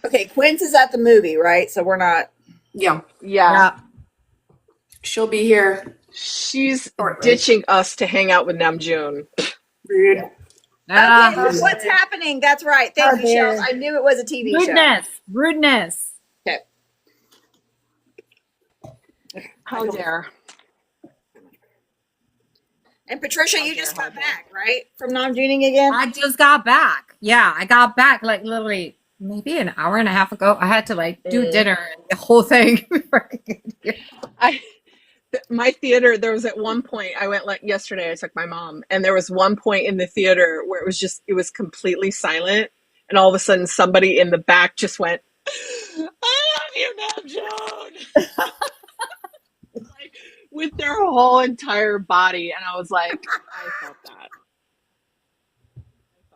Okay, Quince is at the movie, right? So we're not. Yeah. Yeah. She'll be here She's shortly. ditching us to hang out with Namjoon. Rude. Okay, How what's happening? That's right. Thank you, Shells. dare. I knew it was a TV show. Rudeness. Okay. How dare. And Patricia, you just got back, right? From Namjooning again? I just got back. Yeah, I got back like literally maybe an hour and a half ago. I had to like do dinner and the whole thing before I get here. My theater, there was at one point, I went like yesterday, I took my mom, and there was one point in the theater where it was completely silent, and all of a sudden somebody in the back just went, I love you, Namjoon! Like, with their whole entire body, and I was like, I felt that.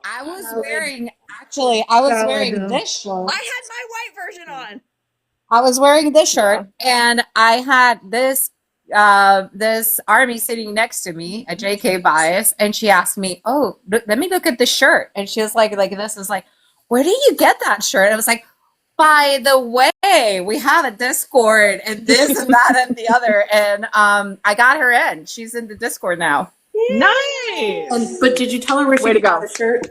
I was wearing this shirt. I had my white version on. I was wearing this shirt and I had this this army sitting next to me, a JK bias, and she asked me, "Oh, let me look at the shirt." And she was like this is like, "Where did you get that shirt?" And I was like, "By the way, we have a Discord and this and that and the other." And I got her in. She's in the Discord now. Nice. But did you tell her where she got the shirt?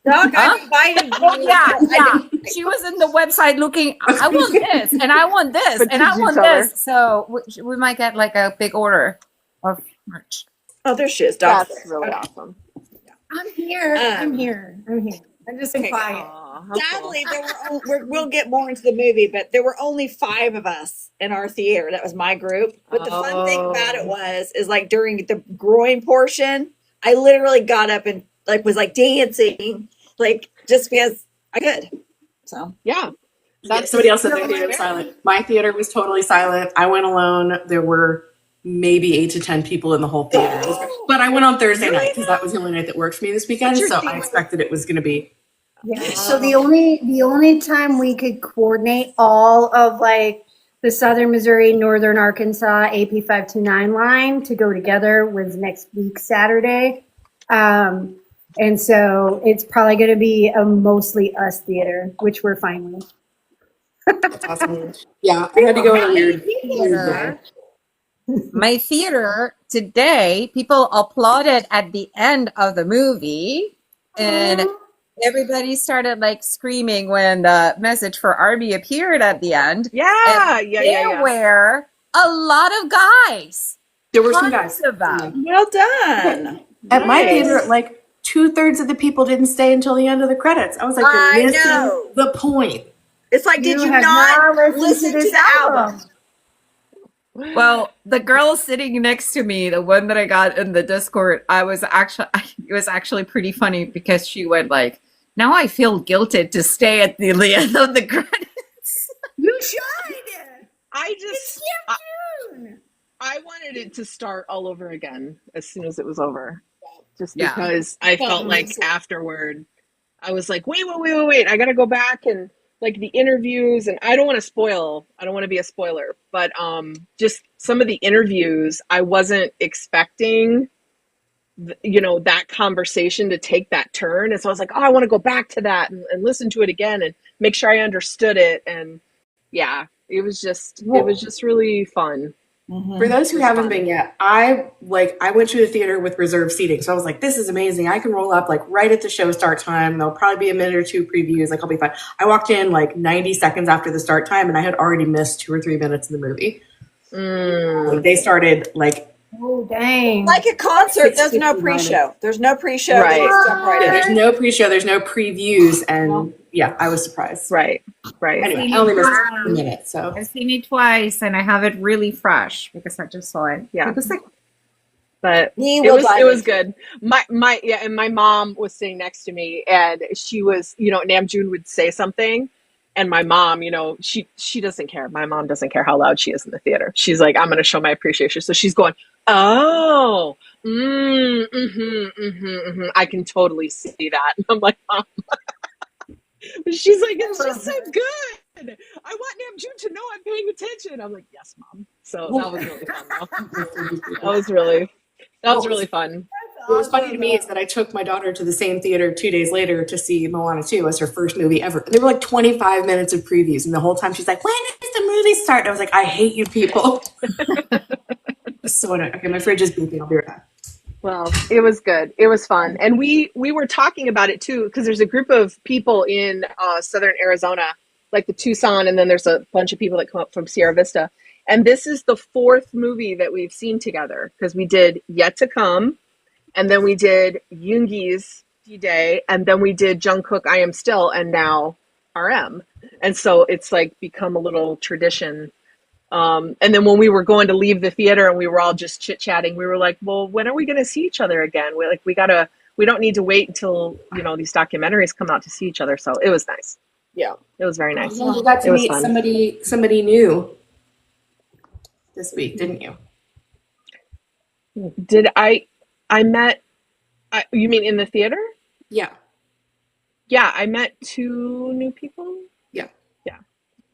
Doc, I invited you. Yeah. She was in the website looking, I want this, and I want this, But and I did you want tell her? this. So we might get like a big order of merch. Oh, there she is, Doc. That's really awesome. I'm here. I'm here. I'm just quiet. Aw, how cool. Sadly, we'll get more into the movie, but there were only 5 of us in our theater. That was my group. But the fun thing about it is like during the groin portion, I literally got up and was dancing, just because I could. So Yeah. That's somebody else at their theater was silent. My theater was totally silent. I went alone. There were maybe 8 to 10 people in the whole theater. But I went on Thursday night because that was the only night that worked for me this weekend. So I expected it was going to be. Yeah. So the only time we could coordinate all of the Southern Missouri, Northern Arkansas AP529 line to go together was next week Saturday. And so it's probably going to be a mostly us theater, which we're fine with. That's awesome. Yeah, I had to go in a weird day. My theater today, people applauded at the end of the movie, and everybody started screaming when the message for Army appeared at the end. Yeah. There were a lot of guys. There were some guys. Tons of them. well done. At my theater, 2/3 of the people didn't stay until the end of the credits. I was like, you're missing the point. It's like, did you have not listened listen to this the album? Well, the girl sitting next to me, the one that I got in the Discord, it was actually pretty funny because she went now I feel guilted to stay at the end of the credits. You should. I wanted it to start all over again as soon as it was over. Just Yeah. because I felt like afterward, I was like, wait. I got to go back and the interviews, and I don't want to be a spoiler, but just some of the interviews, I wasn't expecting, that conversation to take that turn. And so I was like, I want to go back to that and listen to it again and make sure I understood it. And yeah, it was just really fun. For those who haven't been yet, I went to the theater with reserved seating. So I was like, this is amazing. I can roll up right at the show start time. There'll probably be a minute or two previews. I'll be fine. I walked in 90 seconds after the start time and I had already missed 2 or 3 minutes in the movie. They started Oh, dang. Like a concert, there's no pre-show. There's no pre-show. Right. They just jump right in. there's no pre-show, there's no previews. And yeah, I was surprised. Right. Anyway, I only missed a minute. So I've seen it twice and I have it really fresh because I just saw it. Yeah. It was But it was good. And my mom was sitting next to me, and she was, Namjoon would say something, and my mom, she doesn't care. My mom doesn't care how loud she is in the theater. She's like, I'm going to show my appreciation. So she's going, oh, I can totally see that. And I'm like, Mom. She's like, it's just so good. I want Namjoon to know I'm paying attention. I'm like, yes, Mom. So that was really fun, though. That was really fun. What was funny to me is that I took my daughter to the same theater 2 days later to see Moana 2 as her first movie ever. There were like 25 minutes of previews, and the whole time she's like, when does the movie start? And I was like, I hate you people. So annoying. Okay, my fridge is beeping. I'll be right back. Well, it was good. It was fun. And we were talking about it too, because there's a group of people in southern Arizona, like the Tucson, and then there's a bunch of people that come up from Sierra Vista. And this is the fourth movie that we've seen together, because we did Yet to Come, and then we did Yoongi's D-Day, and then we did Jungkook I Am Still, and now RM. And so it's like become a little tradition. And then when we were going to leave the theater and we were all just chit-chatting, we were like, well, when are we going to see each other again? We don't need to wait until, these documentaries come out to see each other. So it was nice. Yeah. It was very nice. You got to meet somebody new this week, didn't you? Did you mean in the theater? Yeah. Yeah, I met 2 new people. Yeah. Yeah.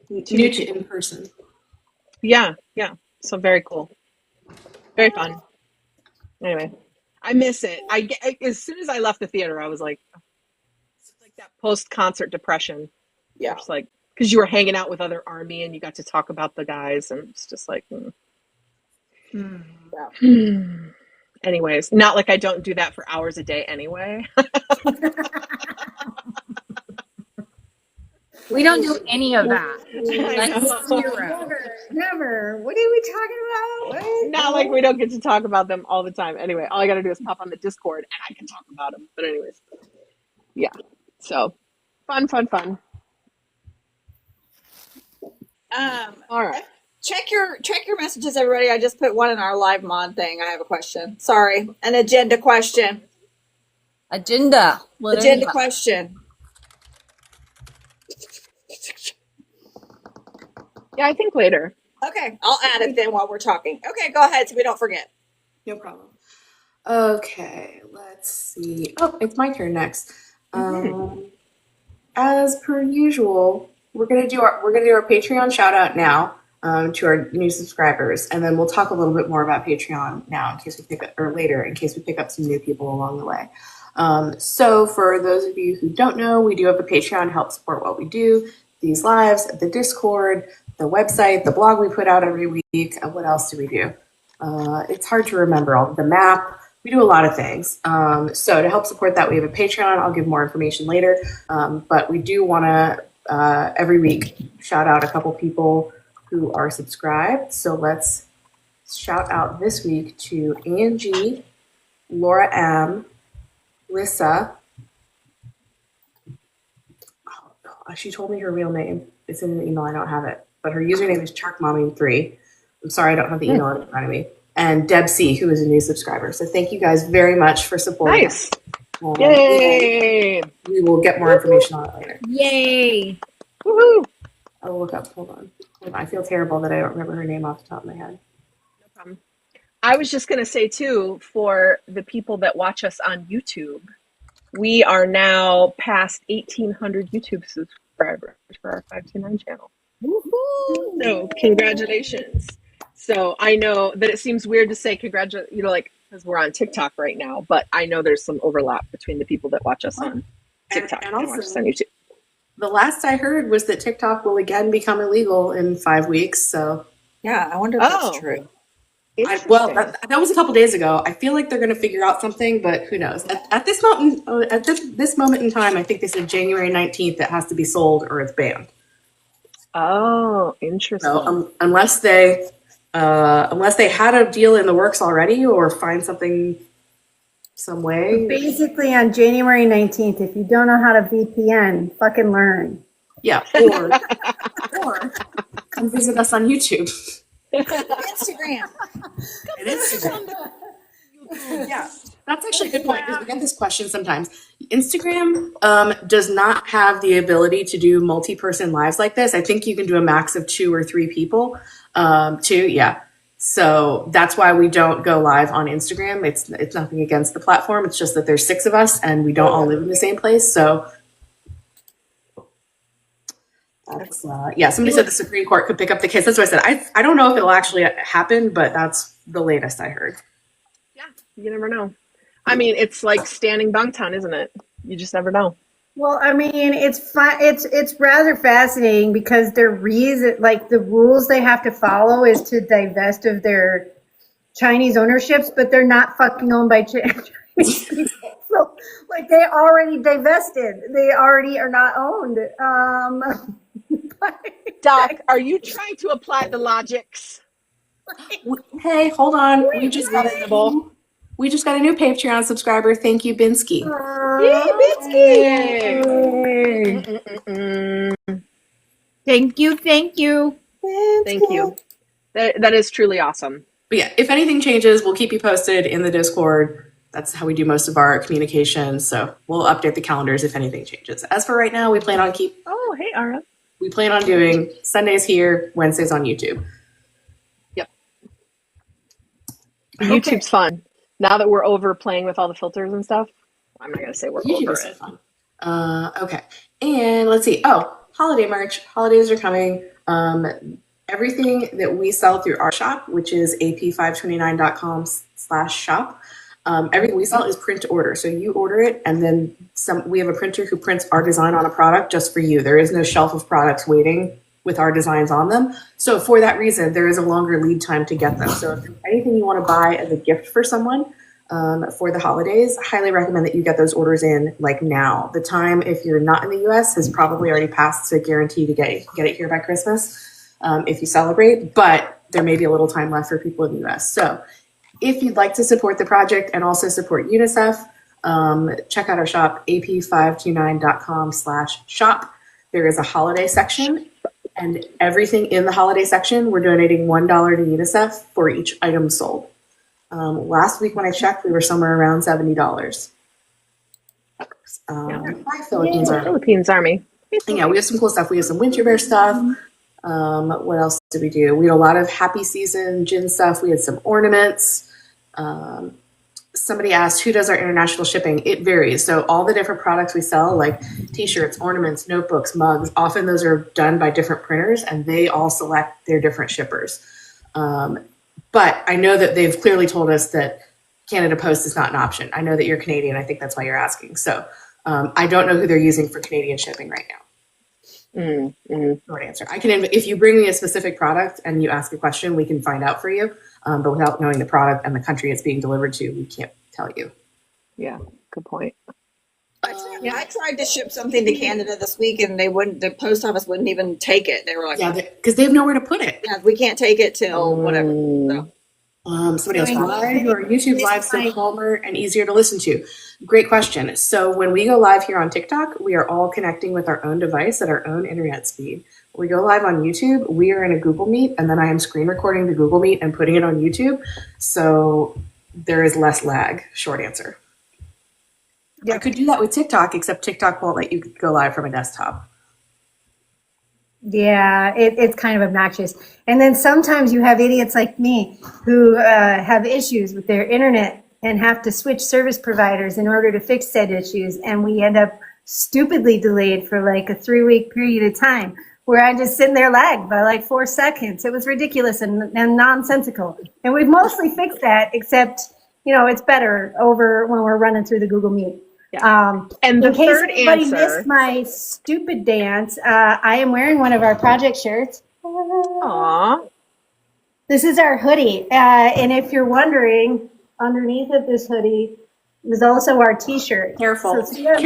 New in person. Yeah. So very cool. Very fun. Anyway, I miss it. As soon as I left the theater, I was like, it's like that post-concert depression. Yeah. Just like, because you were hanging out with other ARMY and you got to talk about the guys, and it's just like, Yeah. Anyways, not like I don't do that for hours a day anyway. We don't do any of that. Never. What are we talking about? What? Not like we don't get to talk about them all the time. Anyway, all I got to do is pop on the Discord and I can talk about them. But anyways, yeah. So fun. All right. Check your messages, everybody. I just put one in our live mod thing. I have a question. Sorry, an agenda question. Agenda Question. Yeah, I think later. Okay, I'll add it then while we're talking. Okay, go ahead so we don't forget. No problem. Okay, let's see. Oh, it's my turn next. As per usual, we're gonna do our Patreon shout out now to our new subscribers, and then we'll talk a little bit more about Patreon now later in case we pick up some new people along the way. So for those of you who don't know, we do have a Patreon to help support what we do, these lives, the Discord, the website, the blog we put out every week. What else do we do? It's hard to remember all the map. We do a lot of things. So to help support that, we have a Patreon. I'll give more information later. But we do want to every week shout out a couple people who are subscribed. So let's shout out this week to Angie, Laura M, Lissa. Oh, she told me her real name. It's in an email. I don't have it. But her username is CharkMommy3. I'm sorry I don't have the email in front of me. And Deb C, who is a new subscriber. So thank you guys very much for supporting. Nice. Yay! We will get more information on it later. Yay! Woohoo! I'll look up. Hold on. I feel terrible that I don't remember her name off the top of my head. No problem. I was just going to say, too, for the people that watch us on YouTube, we are now past 1,800 YouTube subscribers for our 529 channel. Woohoo! So, congratulations. So, I know that it seems weird to say congratulations, because we're on TikTok right now, but I know there's some overlap between the people that watch us on TikTok and watch us on YouTube. The last I heard was that TikTok will again become illegal in 5 weeks. So, yeah, I wonder if that's true. That was a couple days ago. I feel like they're going to figure out something, but who knows? At this moment in time, I think they said January 19th it has to be sold or it's banned. Oh, interesting. So unless they had a deal in the works already or find something some way. Basically, on January 19th, if you don't know how to VPN, fucking learn. Yeah, or come visit us on YouTube. Instagram. Yeah, that's actually a good point because we get this question sometimes. Instagram does not have the ability to do multi-person lives like this. I think you can do a max of 2 or 3 people. So that's why we don't go live on Instagram. It's nothing against the platform. It's just that there's 6 of us and we don't all live in the same place. So that's, somebody said the Supreme Court could pick up the case. That's what I said. I don't know if it'll actually happen, but that's the latest I heard. Yeah, you never know. I mean, it's like standing Bangtan, isn't it? You just never know. Well, I mean, it's fun. It's rather fascinating because their reason, like the rules they have to follow, is to divest of their Chinese ownerships, but they're not fucking owned by Chinese people. So, like, they already divested. They already are not owned. Doc, are you trying to apply the logics? Hey, hold on. We just got a new Patreon subscriber. Thank you, Binsky. Yay, Binsky! Thank you. Thank you. That is truly awesome. But yeah, if anything changes, we'll keep you posted in the Discord. That's how we do most of our communication. So we'll update the calendars if anything changes. As for right now, we plan on Oh, hey, Ara. we plan on doing Sundays here, Wednesdays on YouTube. Yep. YouTube's fun. Now that we're over playing with all the filters and stuff, I'm not gonna say we're YouTube over is so it. fun. Okay. And let's see. Oh, holiday merch. Holidays are coming. Everything that we sell through our shop, which is ap529.com/shop, everything we sell is print to order. So you order it, and then we have a printer who prints our design on a product just for you. There is no shelf of products waiting with our designs on them. So for that reason, there is a longer lead time to get them. So if there's anything you want to buy as a gift for someone for the holidays, I highly recommend that you get those orders in like now. The time, if you're not in the US, has probably already passed to guarantee to get it here by Christmas. If you celebrate, but there may be a little time left for people in the US. So if you'd like to support the project and also support UNICEF, check out our shop, ap529.com/shop. There is a holiday section, and everything in the holiday section, we're donating $1 to UNICEF for each item sold. Last week when I checked, we were somewhere around $70. Hi, Philippines Army. And yeah, we have some cool stuff. We have some winter wear stuff. What else did we do? We had a lot of happy season gin stuff. We had some ornaments. Somebody asked, who does our international shipping? It varies. So all the different products we sell, like t-shirts, ornaments, notebooks, mugs, often those are done by different printers, and they all select their different shippers. But I know that they've clearly told us that Canada Post is not an option. I know that you're Canadian. I think that's why you're asking. So I don't know who they're using for Canadian shipping right now. Short answer. I can, if you bring me a specific product and you ask a question, we can find out for you. But without knowing the product and the country it's being delivered to, we can't tell you. Yeah, good point. I tried to ship something to Canada this week, and the post office wouldn't even take it. They were like, yeah, because they have nowhere to put it. Yeah, we can't take it till whatever. So. Somebody else, why are YouTube live so calmer and easier to listen to? Great question. So when we go live here on TikTok, we are all connecting with our own device at our own internet speed. When we go live on YouTube, we are in a Google Meet, and then I am screen recording the Google Meet and putting it on YouTube. So there is less lag, short answer. Yeah. I could do that with TikTok, except TikTok won't let you go live from a desktop. Yeah, it's kind of obnoxious. And then sometimes you have idiots like me who have issues with their internet and have to switch service providers in order to fix said issues. And we end up stupidly delayed for like a 3-week period of time where I just sitting there lagged by like 4 seconds. It was ridiculous and nonsensical. And we've mostly fixed that, except, it's better over when we're running through the Google Meet. Yeah. And the third answer. Missed my stupid dance. I am wearing one of our project shirts. Aww. This is our hoodie. And if you're wondering, underneath of this hoodie is also our t-shirt. Careful. So there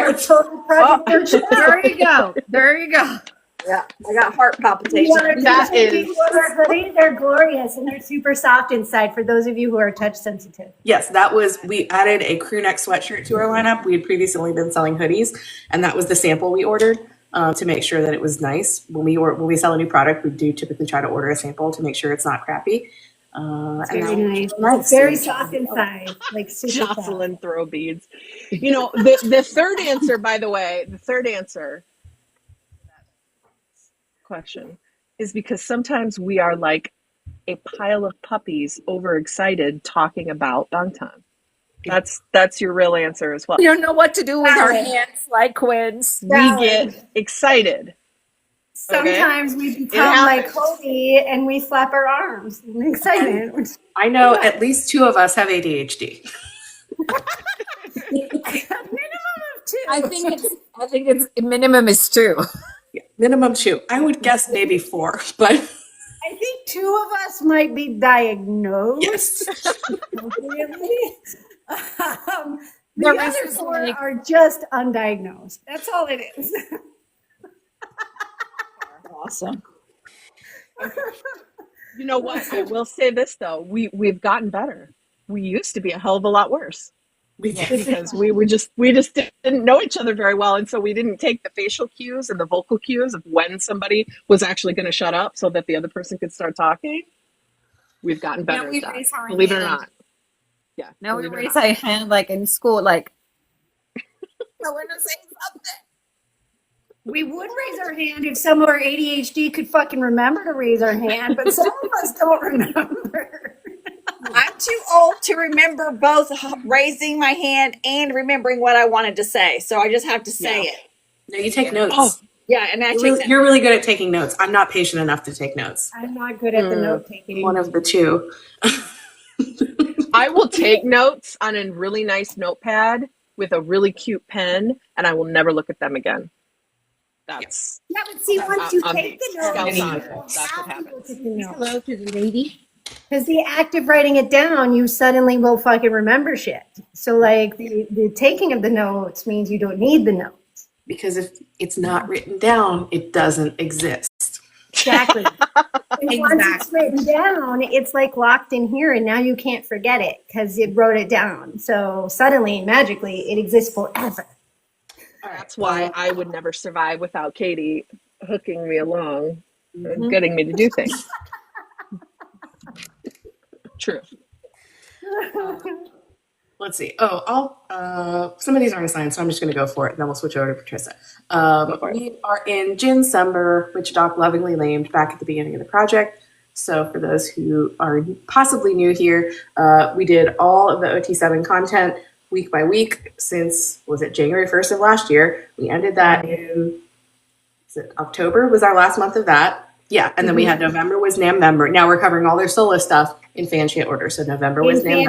you go. There you go. Yeah, I got heart palpitations. They're glorious, and they're super soft inside for those of you who are touch sensitive. Yes, we added a crew neck sweatshirt to our lineup. We had previously been selling hoodies, and that was the sample we ordered to make sure that it was nice. When we sell a new product, we do typically try to order a sample to make sure it's not crappy. Very nice. It's very soft inside, like super Jocelyn throw beads. The third answer, by the way, question is because sometimes we are like a pile of puppies overexcited talking about Bangtan. That's your real answer as well. We don't know what to do with our hands like Quince. We get excited. Sometimes we become like Hobi and we flap our arms in excitement. I know at least 2 of us have ADHD. of 2. I think it's minimum is 2. Minimum 2. I would guess maybe 4, but I think 2 of us might be diagnosed. yes. Really. The The rest other is 4 like- are just undiagnosed. That's all it is. Awesome. You know what? I will say this though. We've gotten better. We used to be a hell of a lot worse because we just didn't know each other very well, and so we didn't take the facial cues and the vocal cues of when somebody was actually going to shut up so that the other person could start talking. We've gotten better we at that. raise our Believe it or hand. not. Yeah. Now we believe it or raise not. our hand like in school, like I want to say something. We would raise our hand if some of our ADHD could fucking remember to raise our hand, but some of us don't remember. I'm too old to remember both raising my hand and remembering what I wanted to say. So I just have to say it. No, you take notes. Oh, Yeah, and You're really good at taking notes. I'm not patient enough to take notes. I'm not good at the note taking. One of the two. I will take notes on a really nice notepad with a really cute pen, and I will never look at them again. That's Yeah, but see, once you take the note, That's you what have to happens. look at the note. Hello to the lady. Because the act of writing it down, you suddenly will fucking remember shit. So, like, the taking of the notes means you don't need the notes. Because if it's not written down, it doesn't exist. Exactly. And once it's written down, it's like locked in here, and now you can't forget it because it wrote it down. So suddenly, magically, it exists forever. That's why I would never survive without Katie hooking me along and getting me to do things. True. Let's see. Some of these aren't assigned, so I'm just going to go for it, and then we'll switch over to Patricia. We are in JINCEMBER, which Doc lovingly named back at the beginning of the project. So for those who are possibly new here, we did all of the OT7 content week by week since, was it January 1st of last year? We ended that in, October was our last month of that. Yeah, and then we had November was Namjoon. Now we're covering all their solo stuff in fan chant order. So November was Namjoon.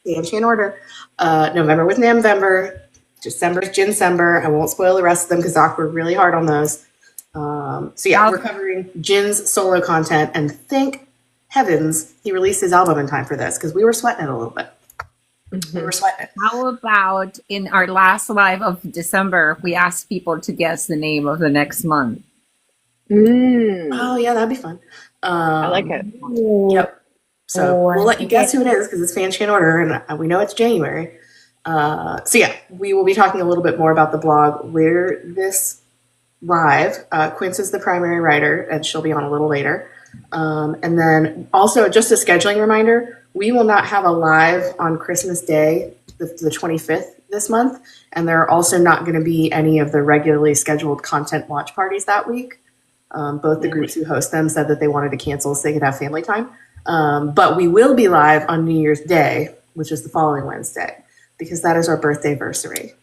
Fan chant order. November was Namjoon. December's JINCEMBER. I won't spoil the rest of them because Doc worked really hard on those. So yeah, we're covering Jin's solo content, and thank heavens he released his album in time for this because we were sweating it a little bit. We were sweating it. How about in our last live of December, we asked people to guess the name of the next month. Oh yeah, that'd be fun. I like it. Yep. So we'll let you guess who it is because it's fan chant order, and we know it's January. So yeah, we will be talking a little bit more about the blog where this live. Quince is the primary writer, and she'll be on a little later. And then also just a scheduling reminder, we will not have a live on Christmas Day, the 25th this month. And there are also not going to be any of the regularly scheduled content watch parties that week. Both the groups who host them said that they wanted to cancel so they could have family time. But we will be live on New Year's Day, which is the following Wednesday, because that is our birthday-versary.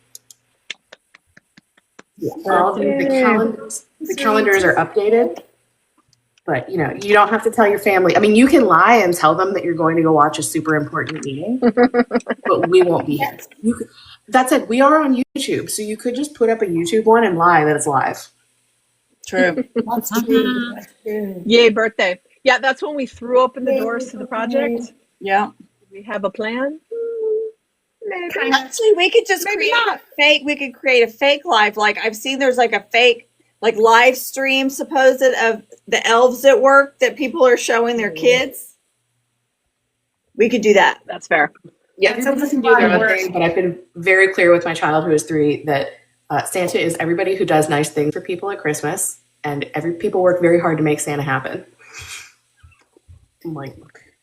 Yeah, all the calendars are updated. But, you know, you don't have to tell your family. I mean, you can lie and tell them that you're going to go watch a super important meeting, but we won't be here. That said, we are on YouTube, so you could just put up a YouTube one and lie that it's live. True. That's true. That's true. Yay, birthday. Yeah, that's when we threw open the doors to the project. Yeah. We have a plan. Maybe. Actually, we could just create a fake. We could create a fake live. Like I've seen, there's like a fake, like live stream supposed of the elves at work that people are showing their kids. We could do that. That's fair. Yeah, everybody can do their own thing, but I've been very clear with my child who is 3 that Santa is everybody who does nice things for people at Christmas, and people work very hard to make Santa happen. I'm like,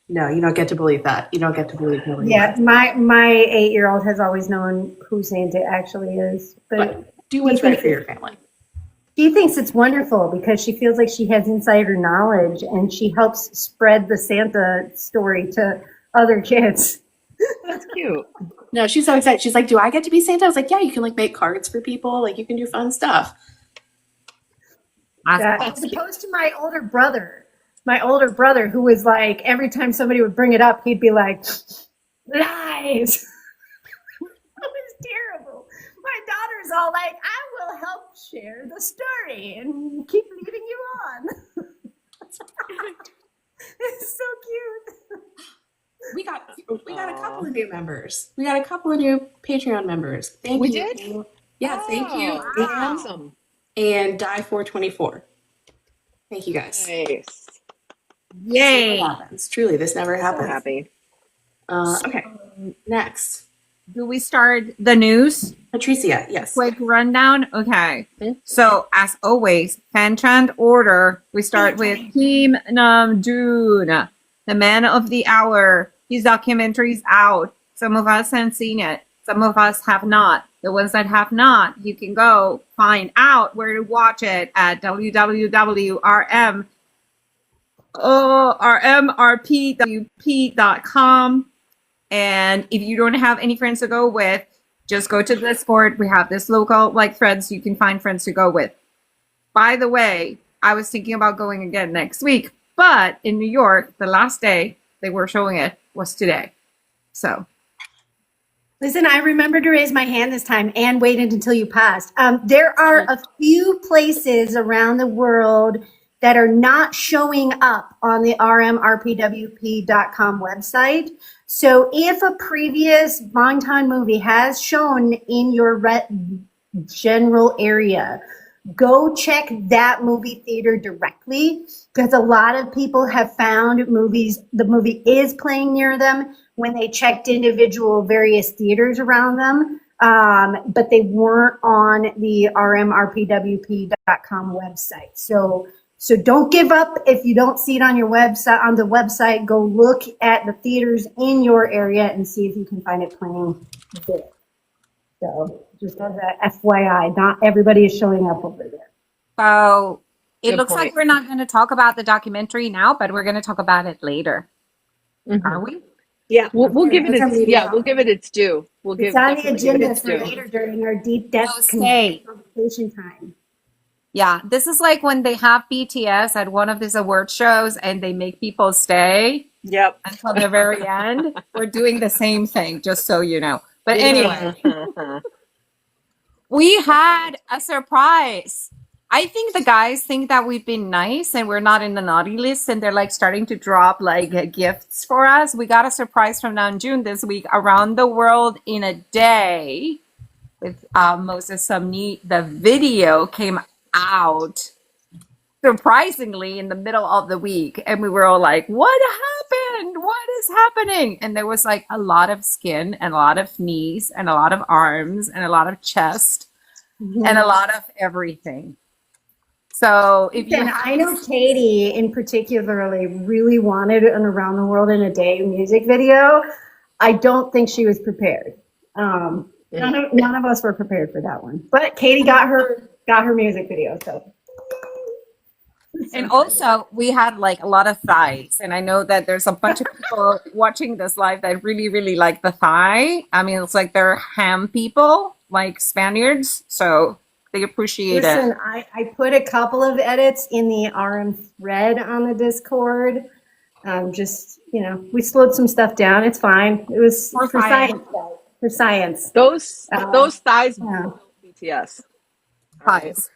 no, you don't get to believe that. You don't get to believe nobody. Yeah, my 8-year-old has always known who Santa actually is, but do what's right for your family. she thinks it's wonderful because she feels like she has insider knowledge and she helps spread the Santa story to other kids. That's cute. No, she's so excited. She's like, do I get to be Santa? I was like, yeah, you can like make cards for people. Like you can do fun stuff. As opposed to my older brother who was like, every time somebody would bring it up, he'd be like, lies. all like, I will help share the story and keep leading you on. It's so cute. We got a couple of new members. We got a couple of new Patreon members. Thank We you. did? Yeah, thank you. Awesome. And Die424. Thank you guys. Nice. Yay. Happens. Truly, this never So happens. happy. Okay, next. Do we start the news? Patricia, yes. Quick rundown. Okay. Mhm. So as always, fan chant order. We start with Team Namjoon, the man of the hour. His documentary's out. Some of us have seen it. Some of us have not. The ones that have not, you can go find out where to watch it at rmrpwp.com. And if you don't have any friends to go with, just go to the Discord. We have this local threads. You can find friends to go with. By the way, I was thinking about going again next week, but in New York, the last day they were showing it was today. So Listen, I remembered to raise my hand this time and waited until you passed. There are a few places around the world that are not showing up on the rmrpwp.com website. So if a previous longtime movie has shown in your general area, go check that movie theater directly, because a lot of people have found the movie is playing near them when they checked individual various theaters around them, but they weren't on the rmrpwp.com website. So don't give up if you don't see it on your website. On the website, go look at the theaters in your area and see if you can find it playing there. So just as a FYI, not everybody is showing up over there. So it Good looks point. like we're not going to talk about the documentary now, but we're going to talk about it later. Mhm. Are we? Yeah. We'll give it That's its we'll give it its due. We'll It's give on the definitely give it agenda its for due. later during our deep depth stay. conversation time. Yeah, this is like when they have BTS at one of these award shows and they make people stay Yep. until the very end. We're doing the same thing, just so you know. But anyway, we had a surprise. I think the guys think that we've been nice and we're not in the naughty list, and they're like starting to drop gifts for us. We got a surprise from Namjoon this week, Around the World in a Day with Moses Sumney. The video came out surprisingly in the middle of the week, and we were all like, what happened? What is happening? And there was like a lot of skin and a lot of knees and a lot of arms and a lot of chest and a lot of everything. So if you I know Katie in particularly really wanted an Around the World in a Day music video. I don't think she was prepared. None of us were prepared for that one, but Katie got her music video. So. And also, we had like a lot of thighs, and I know that there's a bunch of people watching this live that really, really like the thigh. I mean, it's like they're ham people, like Spaniards, so they appreciate Listen, it. I put a couple of edits in the RM thread on the Discord. Just we slowed some stuff down. It's fine. It was for science. For science. Those thighs yeah. BTS. Thighs.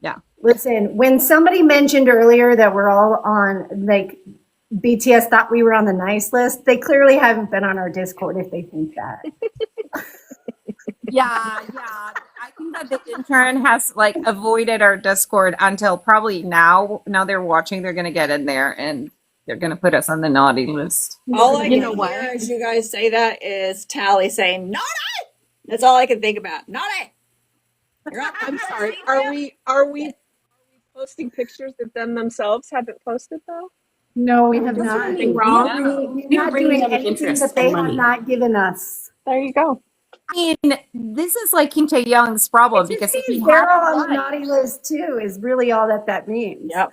Yeah. Listen, when somebody mentioned earlier that we're all on BTS thought we were on the nice list, they clearly haven't been on our Discord if they think that. Yeah. I think that the intern has avoided our Discord until probably now. Now they're watching, they're gonna get in there and they're gonna put us on the naughty list. All I can know what? hear as you guys say that is Tally saying naughty. That's all I can think about. Naughty. I'm sorry. Are we posting pictures that them themselves haven't posted though? No, we have not. anything We're wrong. not doing anything that they have not given us. There you go. I mean, this is like Kim Tae-young's problem because if he they're all hadn't on the lied- naughty list too, is really all that means. Yep.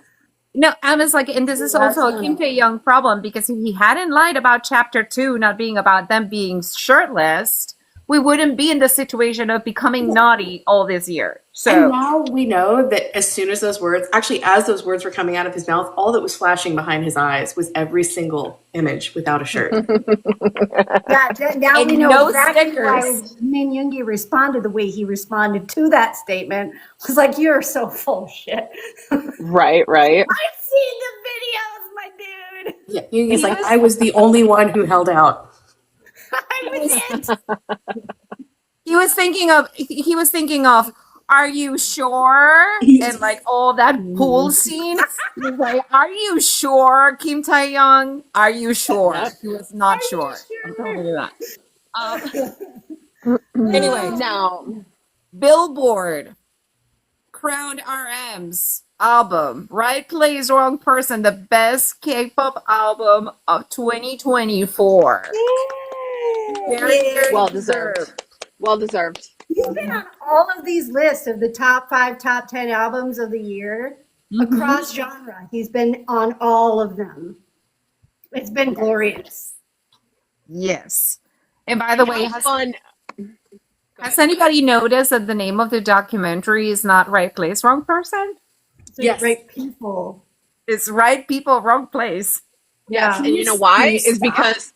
No, I was like, and this is also a Kim Tae-young problem because if he hadn't lied about chapter 2 not being about them being shirtless, we wouldn't be in the situation of becoming naughty all this year. And So now we know that as soon as those words, actually, as those words were coming out of his mouth, all that was flashing behind his eyes was every single image without a shirt. Yeah, now And we know no exactly why stickers. Min Yoongi responded the way he responded to that statement. I was like, you're so full of shit. Right, right. I've seen the videos, my dude. Yeah, he's like, I was the only one who held out. I was it. he was thinking of, are you sure? And like all that pool scene. He was like, are you sure, Kim Tae-young? Are you sure? He was not sure. I'm telling you that. Anyway, Now, Billboard crowned RM's album Right Place Wrong Person the best K-pop album of 2024. Very well deserved. Well deserved. He's been on all of these lists of the top 5, top 10 albums of the year across genre. He's been on all of them. It's been glorious. Yes. And by the way, How fun. has anybody noticed that the name of the documentary is not Right Place Wrong Person? It's Yes. great people. It's Right People Wrong Place. Yes, Yeah. and you know why? Can you Is stop? because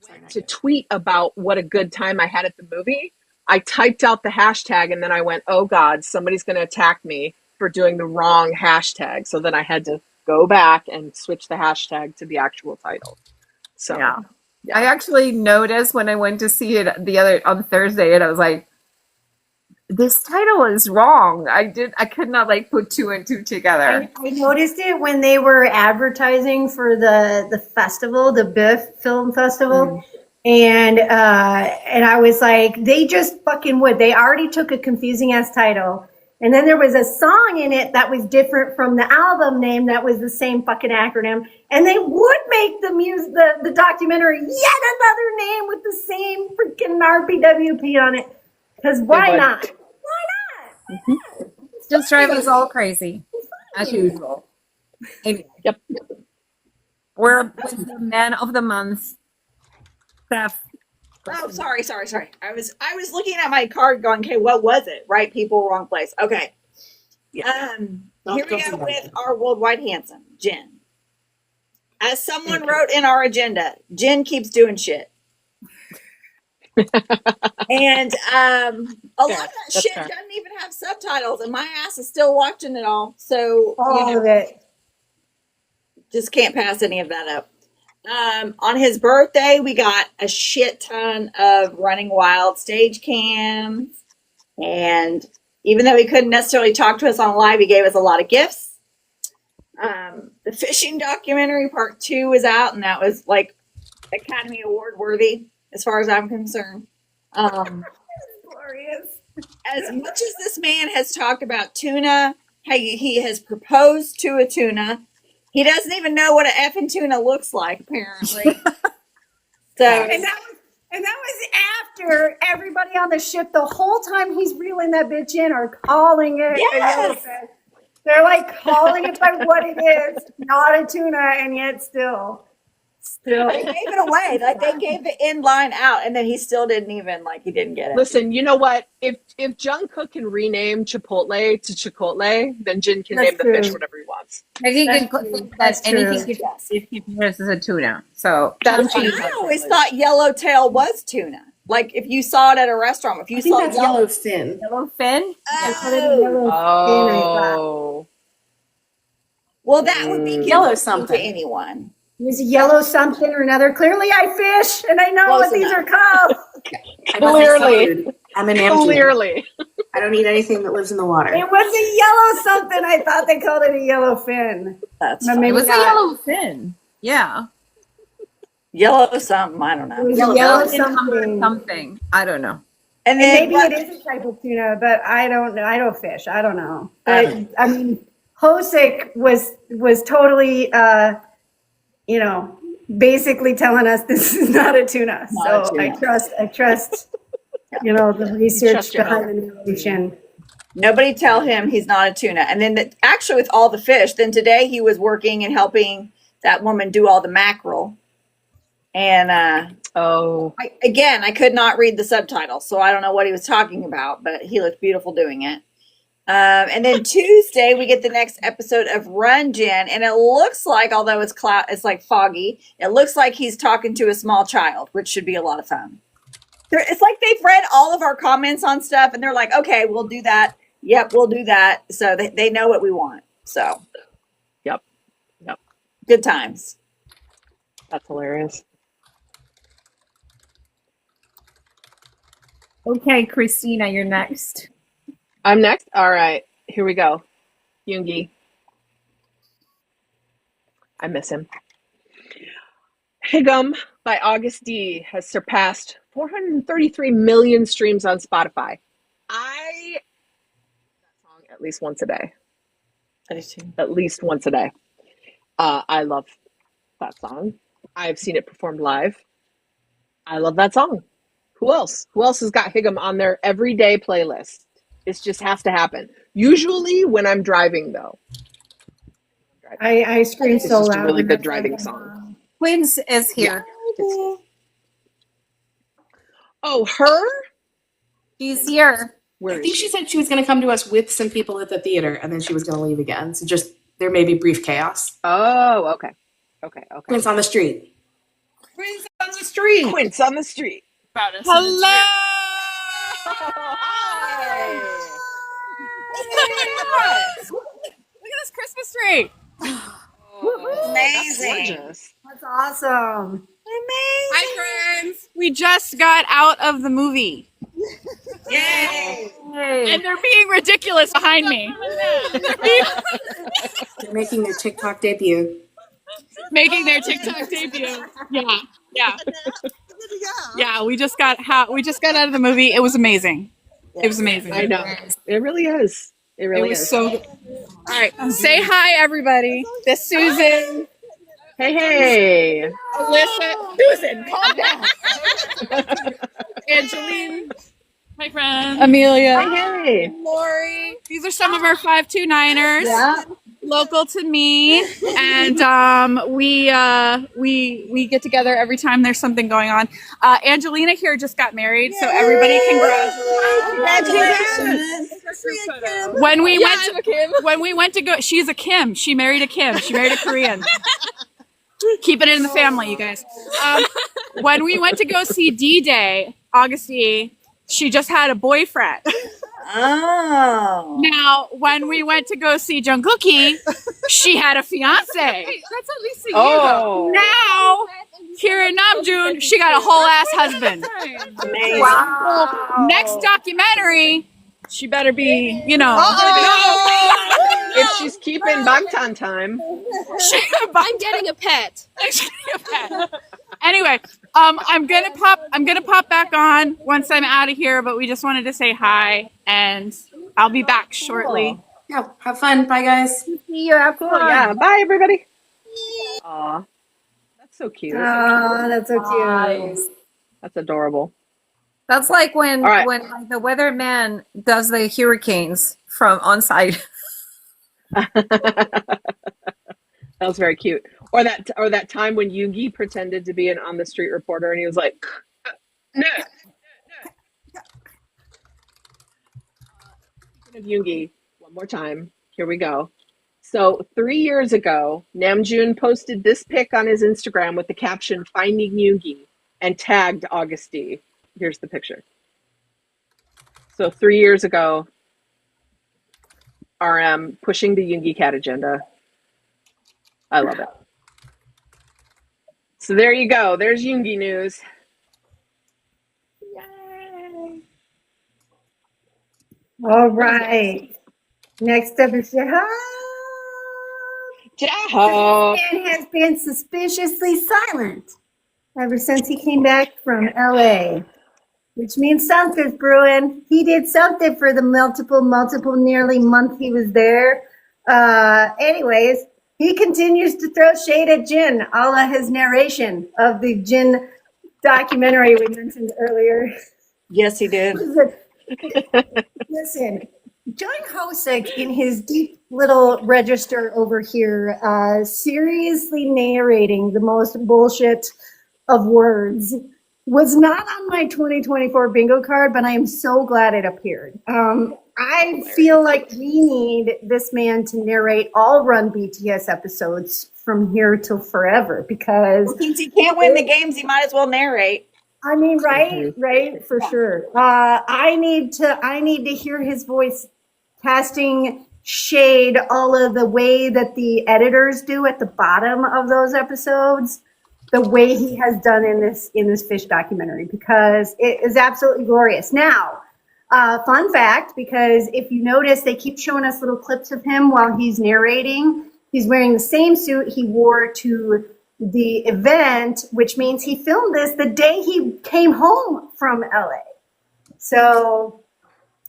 I went to tweet about what a good time I had at the movie. I typed out the hashtag and then I went, oh God, somebody's going to attack me for doing the wrong hashtag. So then I had to go back and switch the hashtag to the actual title. So Yeah. yeah. I actually noticed when I went to see it on Thursday, and I was like, this title is wrong. I could not like put two and two together. I noticed it when they were advertising for the festival, the BIF Film Festival. And I was like, they just fucking would. They already took a confusing ass title. And then there was a song in it that was different from the album name that was the same fucking acronym. And they would make the documentary yet another name with the same freaking RPWP on it. Because why would. not? Why not? Just drive us all crazy, as usual. Anyway, Yep. we're with the man of the month, Steph. Oh, sorry. I was looking at my card going, okay, what was it? Right people, wrong place. Okay. Yeah. Here we go with our worldwide handsome, Jin. As someone wrote in our agenda, Jin keeps doing shit. And a lot of that That's shit fair. doesn't even have subtitles, and my ass is still watching it all. So All of it. just can't pass any of that up. On his birthday, we got a shit ton of Running Wild stage cams. And even though he couldn't necessarily talk to us on live, he gave us a lot of gifts. The fishing documentary part 2 is out, and that was like Academy Award worthy as far as I'm concerned. Glorious. As much as this man has talked about tuna, how he has proposed to a tuna, he doesn't even know what an effing tuna looks like, apparently. So, And that was after everybody on the ship, the whole time he's reeling that bitch in, are calling it a yellowfish. They're like calling it by what it is, not a tuna, and yet still. they gave it away. Like they gave the end line out, and then he still didn't even he didn't get it. Listen, you know what? If Jungkook can rename Chipotle to Chipotle, then Jin can name the fish whatever he wants. He can That's true. think That's that anything true. if he pronounces a tuna. So That's I always thought yellowtail was tuna. Like if you saw it at a restaurant, if you I think saw that's yellow fin. yellowfin. Oh. Well, that would be Yellow confusing something. to anyone. There's a yellow something or another. Clearly, I fish, and I know Close what these enough. are called. I must be Clearly. seafood. I'm an Namjoon. Clearly. I don't eat anything that lives in the water. It was a yellow something. I thought they called it a yellow fin. That's But fine. maybe It was a not. yellow fin. Yeah. Yellow something. I don't It know. was Yellow a yellow Something. something. I don't know. And And then maybe it is a type of tuna, but I don't know. I don't fish. I don't know. But I mean, Hosek was totally, basically telling us this is not a tuna. Not a So tuna. I trust, the research Trust your behind the narration. nobody tell him he's not a tuna. And then actually with all the fish, then today he was working and helping that woman do all the mackerel. And Oh, I could not read the subtitles, so I don't know what he was talking about, but he looked beautiful doing it. And then Tuesday we get the next episode of Run Jin, and it looks like, although it's like foggy, it looks like he's talking to a small child, which should be a lot of fun. It's like they've read all of our comments on stuff, and they're like, "Okay, we'll do that. Yep, we'll do that." So they know what we want. So, yep, good times. that's hilarious. Okay, Christina, you're next. I'm next. All right, here we go. Yoongi. I miss him. Haegum by August D has surpassed 433 million streams on Spotify. I that song at least once a day. I do too. At least once a day. I love that song. I've seen it performed live. I love that song. Who else? Who else has got Haegum on their everyday playlist? It just has to happen. Usually when I'm driving, though. I scream It's so just a loud. really when good I driving drive song. along. Quince is here. Oh, her? She's here. Where I is think she said she was going to come to us with some people at the theater, and then she was going to leave again. So just there may be brief chaos. Oh, okay. Okay. Quince on the street. Quince on the street. Quince on the street. Hello. Look at this Christmas tree. Amazing. Gorgeous. That's awesome. Hi, friends. We just got out of the movie, Yay! and they're being ridiculous behind me. They're making their TikTok debut. Making their TikTok debut. Yeah. We just got out of the movie. It was amazing. It was amazing. I know. It really is. It It really was is. so good. All right. Say hi, everybody. This is Susan. Hey. Alyssa. Susan, calm down. Angeline. Hi, friend. Amelia. Hey. Lori. These are some of our 529ers. Yeah. Local to me, and we get together every time there's something going on. Angelina here just got married, so everybody Congratulations. When we went to go, she's a Kim. She married a Kim. She married a Korean. Keep it in the family, you guys. When we went to go see D-Day, August E, she just had a boyfriend. Oh. Now, when we went to go see Jungkook, she had a fiance. Hey, that's at least a year. Oh. Now, here in Namjoon, she got a whole ass husband. Amazing. Wow. Next documentary, she better be, If she's keeping Bangtan time. I'm getting a pet. Anyway, I'm gonna pop back on once I'm out of here, but we just wanted to say hi, and I'll be back shortly. Yeah, have fun. Bye, guys. See you. Have fun. Yeah. Bye, everybody. Aw. That's so cute. Oh, that's so cute. That's adorable. That's like when All right. like, the weatherman does the hurricanes from on site. That was very cute. Or that time when Yoongi pretended to be an on the street reporter, and he was like, "No." Speaking of Yoongi, one more time. Here we go. So 3 years ago, Namjoon posted this pic on his Instagram with the caption "Finding Yoongi" and tagged August D. Here's the picture. So 3 years ago, RM pushing the Yoongi cat agenda. I love it. So there you go. There's Yoongi news. All right. Next up is Shahab. Ciao. Man has been suspiciously silent ever since he came back from LA, which means something's brewing. He did something for the multiple nearly month he was there. Anyways, he continues to throw shade at Jin, a la his narration of the Jin documentary we mentioned earlier. Yes, he did. Listen, Jung Hosek in his deep little register over here, seriously narrating the most bullshit of words was not on my 2024 bingo card, but I am so glad it appeared. I feel like we need this man to narrate all Run BTS episodes from here till forever because Since he can't win the games, he might as well narrate. I mean, right, for sure. I need to hear his voice casting shade all of the way that the editors do at the bottom of those episodes, the way he has done in this fish documentary, because it is absolutely glorious. Now, fun fact, because if you notice, they keep showing us little clips of him while he's narrating. He's wearing the same suit he wore to the event, which means he filmed this the day he came home from LA. So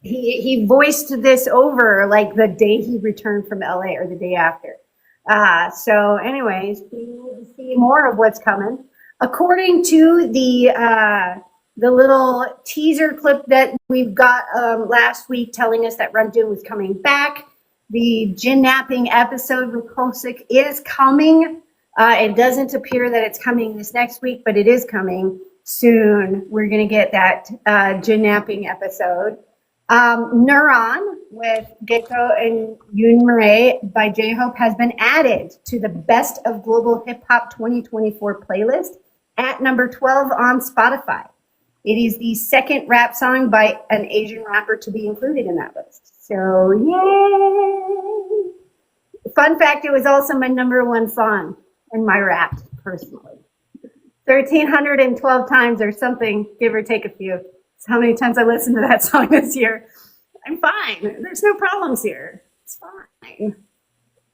he voiced this over like the day he returned from LA or the day after. So anyways, we will see more of what's coming. According to the little teaser clip that we've got last week telling us that Namjoon was coming back, the Jin napping episode with Kook is coming. It doesn't appear that it's coming this next week, but it is coming soon. We're going to get that Jin napping episode. Neuron with Gecko and Yoon Murray by J-Hope has been added to the Best of Global Hip Hop 2024 playlist at number 12 on Spotify. It is the second rap song by an Asian rapper to be included in that list. So, yay! Fun fact, it was also my number one song in my rap, personally. 1,312 times or something, give or take a few. That's how many times I listened to that song this year. I'm fine. There's no problems here. It's fine.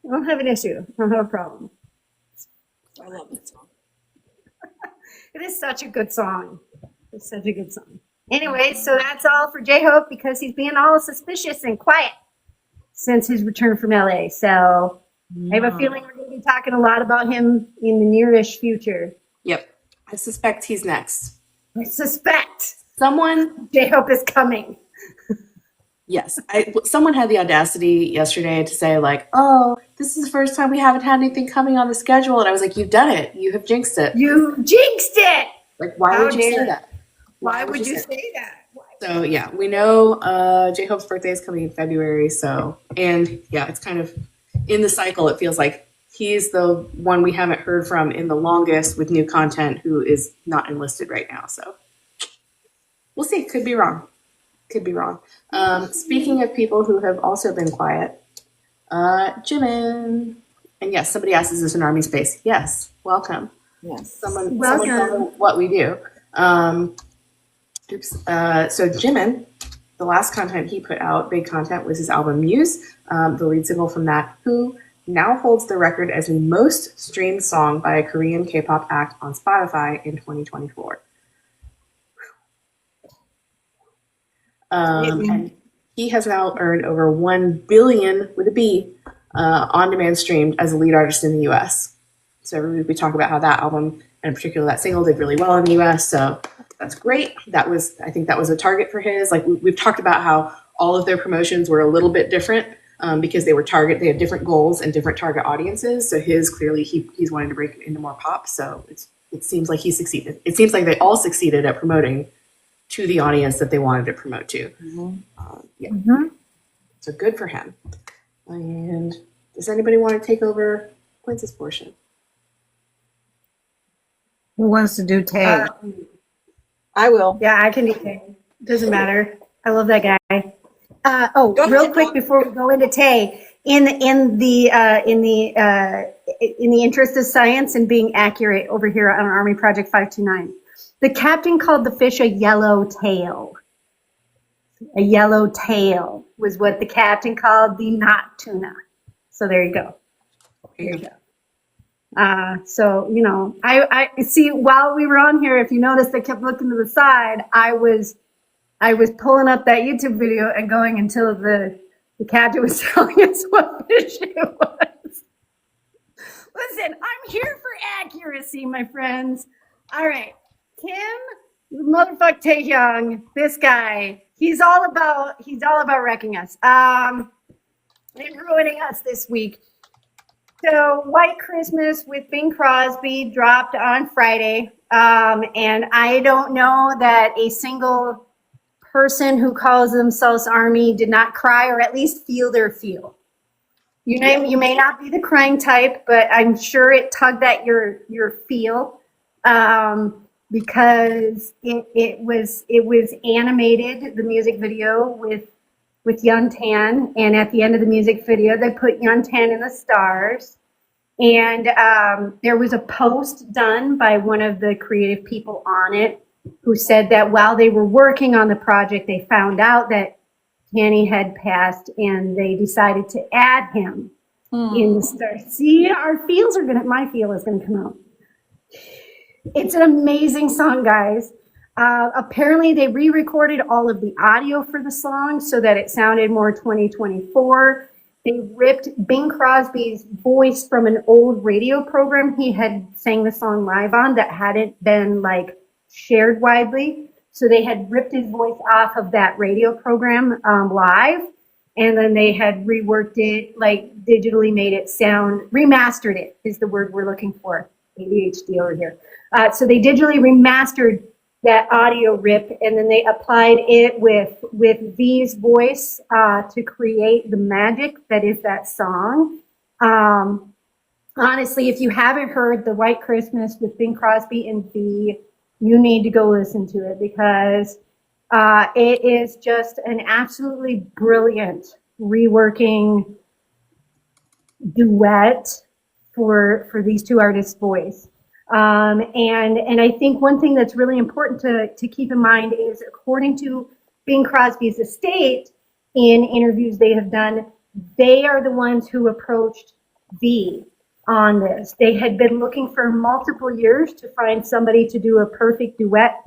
I don't have an issue. I don't have a problem. I love that song. It is such a good song. It's such a good song. Anyway, so that's all for J-Hope because he's being all suspicious and quiet since his return from LA. So I have a feeling we're going to be talking a lot about him in the nearish future. Yep. I suspect he's next. I suspect Someone, J-Hope is coming. yes. Someone had the audacity yesterday to say like, oh, this is the first time we haven't had anything coming on the schedule. And I was like, you've done it. You have jinxed it. You jinxed it. Like, why How would you say dare that? Why would you say that? Why? So yeah, we know J-Hope's birthday is coming in February. So, and yeah, it's kind of in the cycle. It feels like he's the one we haven't heard from in the longest with new content who is not enlisted right now. So we'll see. Could be wrong. Could be wrong. Speaking of people who have also been quiet, Jimin. And yes, somebody asked, is this an army space? Yes. Welcome. Yes. Someone Welcome. tell me what we do. So Jimin, the last content he put out, big content, was his album Muse, the lead single from that, who now holds the record as the most streamed song by a Korean K-pop act on Spotify in 2024. And he has now earned over 1 billion with a B on-demand streamed as a lead artist in the U.S. So every week we talk about how that album, and in particular that single, did really well in the U.S. So that's great. I think that was a target for his. Like we've talked about how all of their promotions were a little bit different because they had different goals and different target audiences. So his, clearly he's wanting to break into more pop. So it seems like he succeeded. It seems like they all succeeded at promoting to the audience that they wanted to promote to. So good for him. And does anybody want to take over Quince's portion? Who wants to do Tay? I will. Yeah, I can do Tay. Doesn't matter. I love that guy. Go Real ahead, quick Dawn. before we go into Tay, in the interest of science and being accurate over here on Army Project 529, the captain called the fish a yellow tail. A yellow tail was what the captain called the knot tuna. So there you go. There you go. So, you know, I see while we were on here, if you noticed, I kept looking to the side. I was pulling up that YouTube video and going until the captain was telling us what fish it was. Listen, I'm here for accuracy, my friends. All right. Kim, motherfuck Taehyung, this guy, he's all about wrecking us. And ruining us this week. So White Christmas with Bing Crosby dropped on Friday. And I don't know that a single person who calls themselves Army did not cry or at least feel their feel. You may not be the crying type, but I'm sure it tugged at your feel, because it was animated, the music video with Yuntan, and at the end of the music video they put Yuntan in the stars, and there was a post done by one of the creative people on it who said that while they were working on the project they found out that Tanny had passed, and they decided to add him in the stars. See, my feel is gonna come out. It's an amazing song, guys. Apparently, they re-recorded all of the audio for the song so that it sounded more 2024. They ripped Bing Crosby's voice from an old radio program he had sang the song live on that hadn't been like shared widely. So they had ripped his voice off of that radio program live, and then they had reworked it, like digitally made it sound, remastered it is the word we're looking for. ADHD over here. So they digitally remastered that audio rip, and then they applied it with V's voice to create the magic that is that song. Honestly, if you haven't heard the White Christmas with Bing Crosby and V, you need to go listen to it, because it is just an absolutely brilliant reworking duet for these two artists' voice. And I think one thing that's really important to keep in mind is, according to Bing Crosby's estate, in interviews they have done, they are the ones who approached V on this. They had been looking for multiple years to find somebody to do a perfect duet,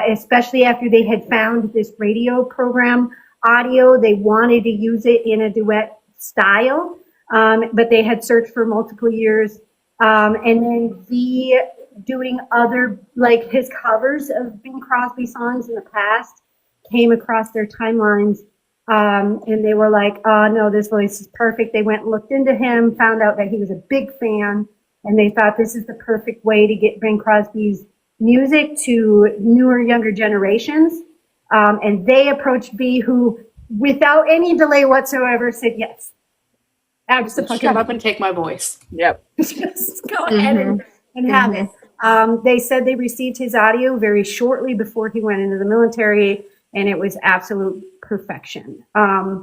especially after they had found this radio program audio. They wanted to use it in a duet style, but they had searched for multiple years. And then V doing other, like his covers of Bing Crosby songs in the past, came across their timelines. And they were like, oh, no, this voice is perfect. They went and looked into him, found out that he was a big fan, and they thought this is the perfect way to get Bing Crosby's music to newer, younger generations. And they approached V, who, without any delay whatsoever, said yes. Absolutely. Shut up and take my voice. Yep. Just go ahead and have it. They said they received his audio very shortly before he went into the military, and it was absolute perfection.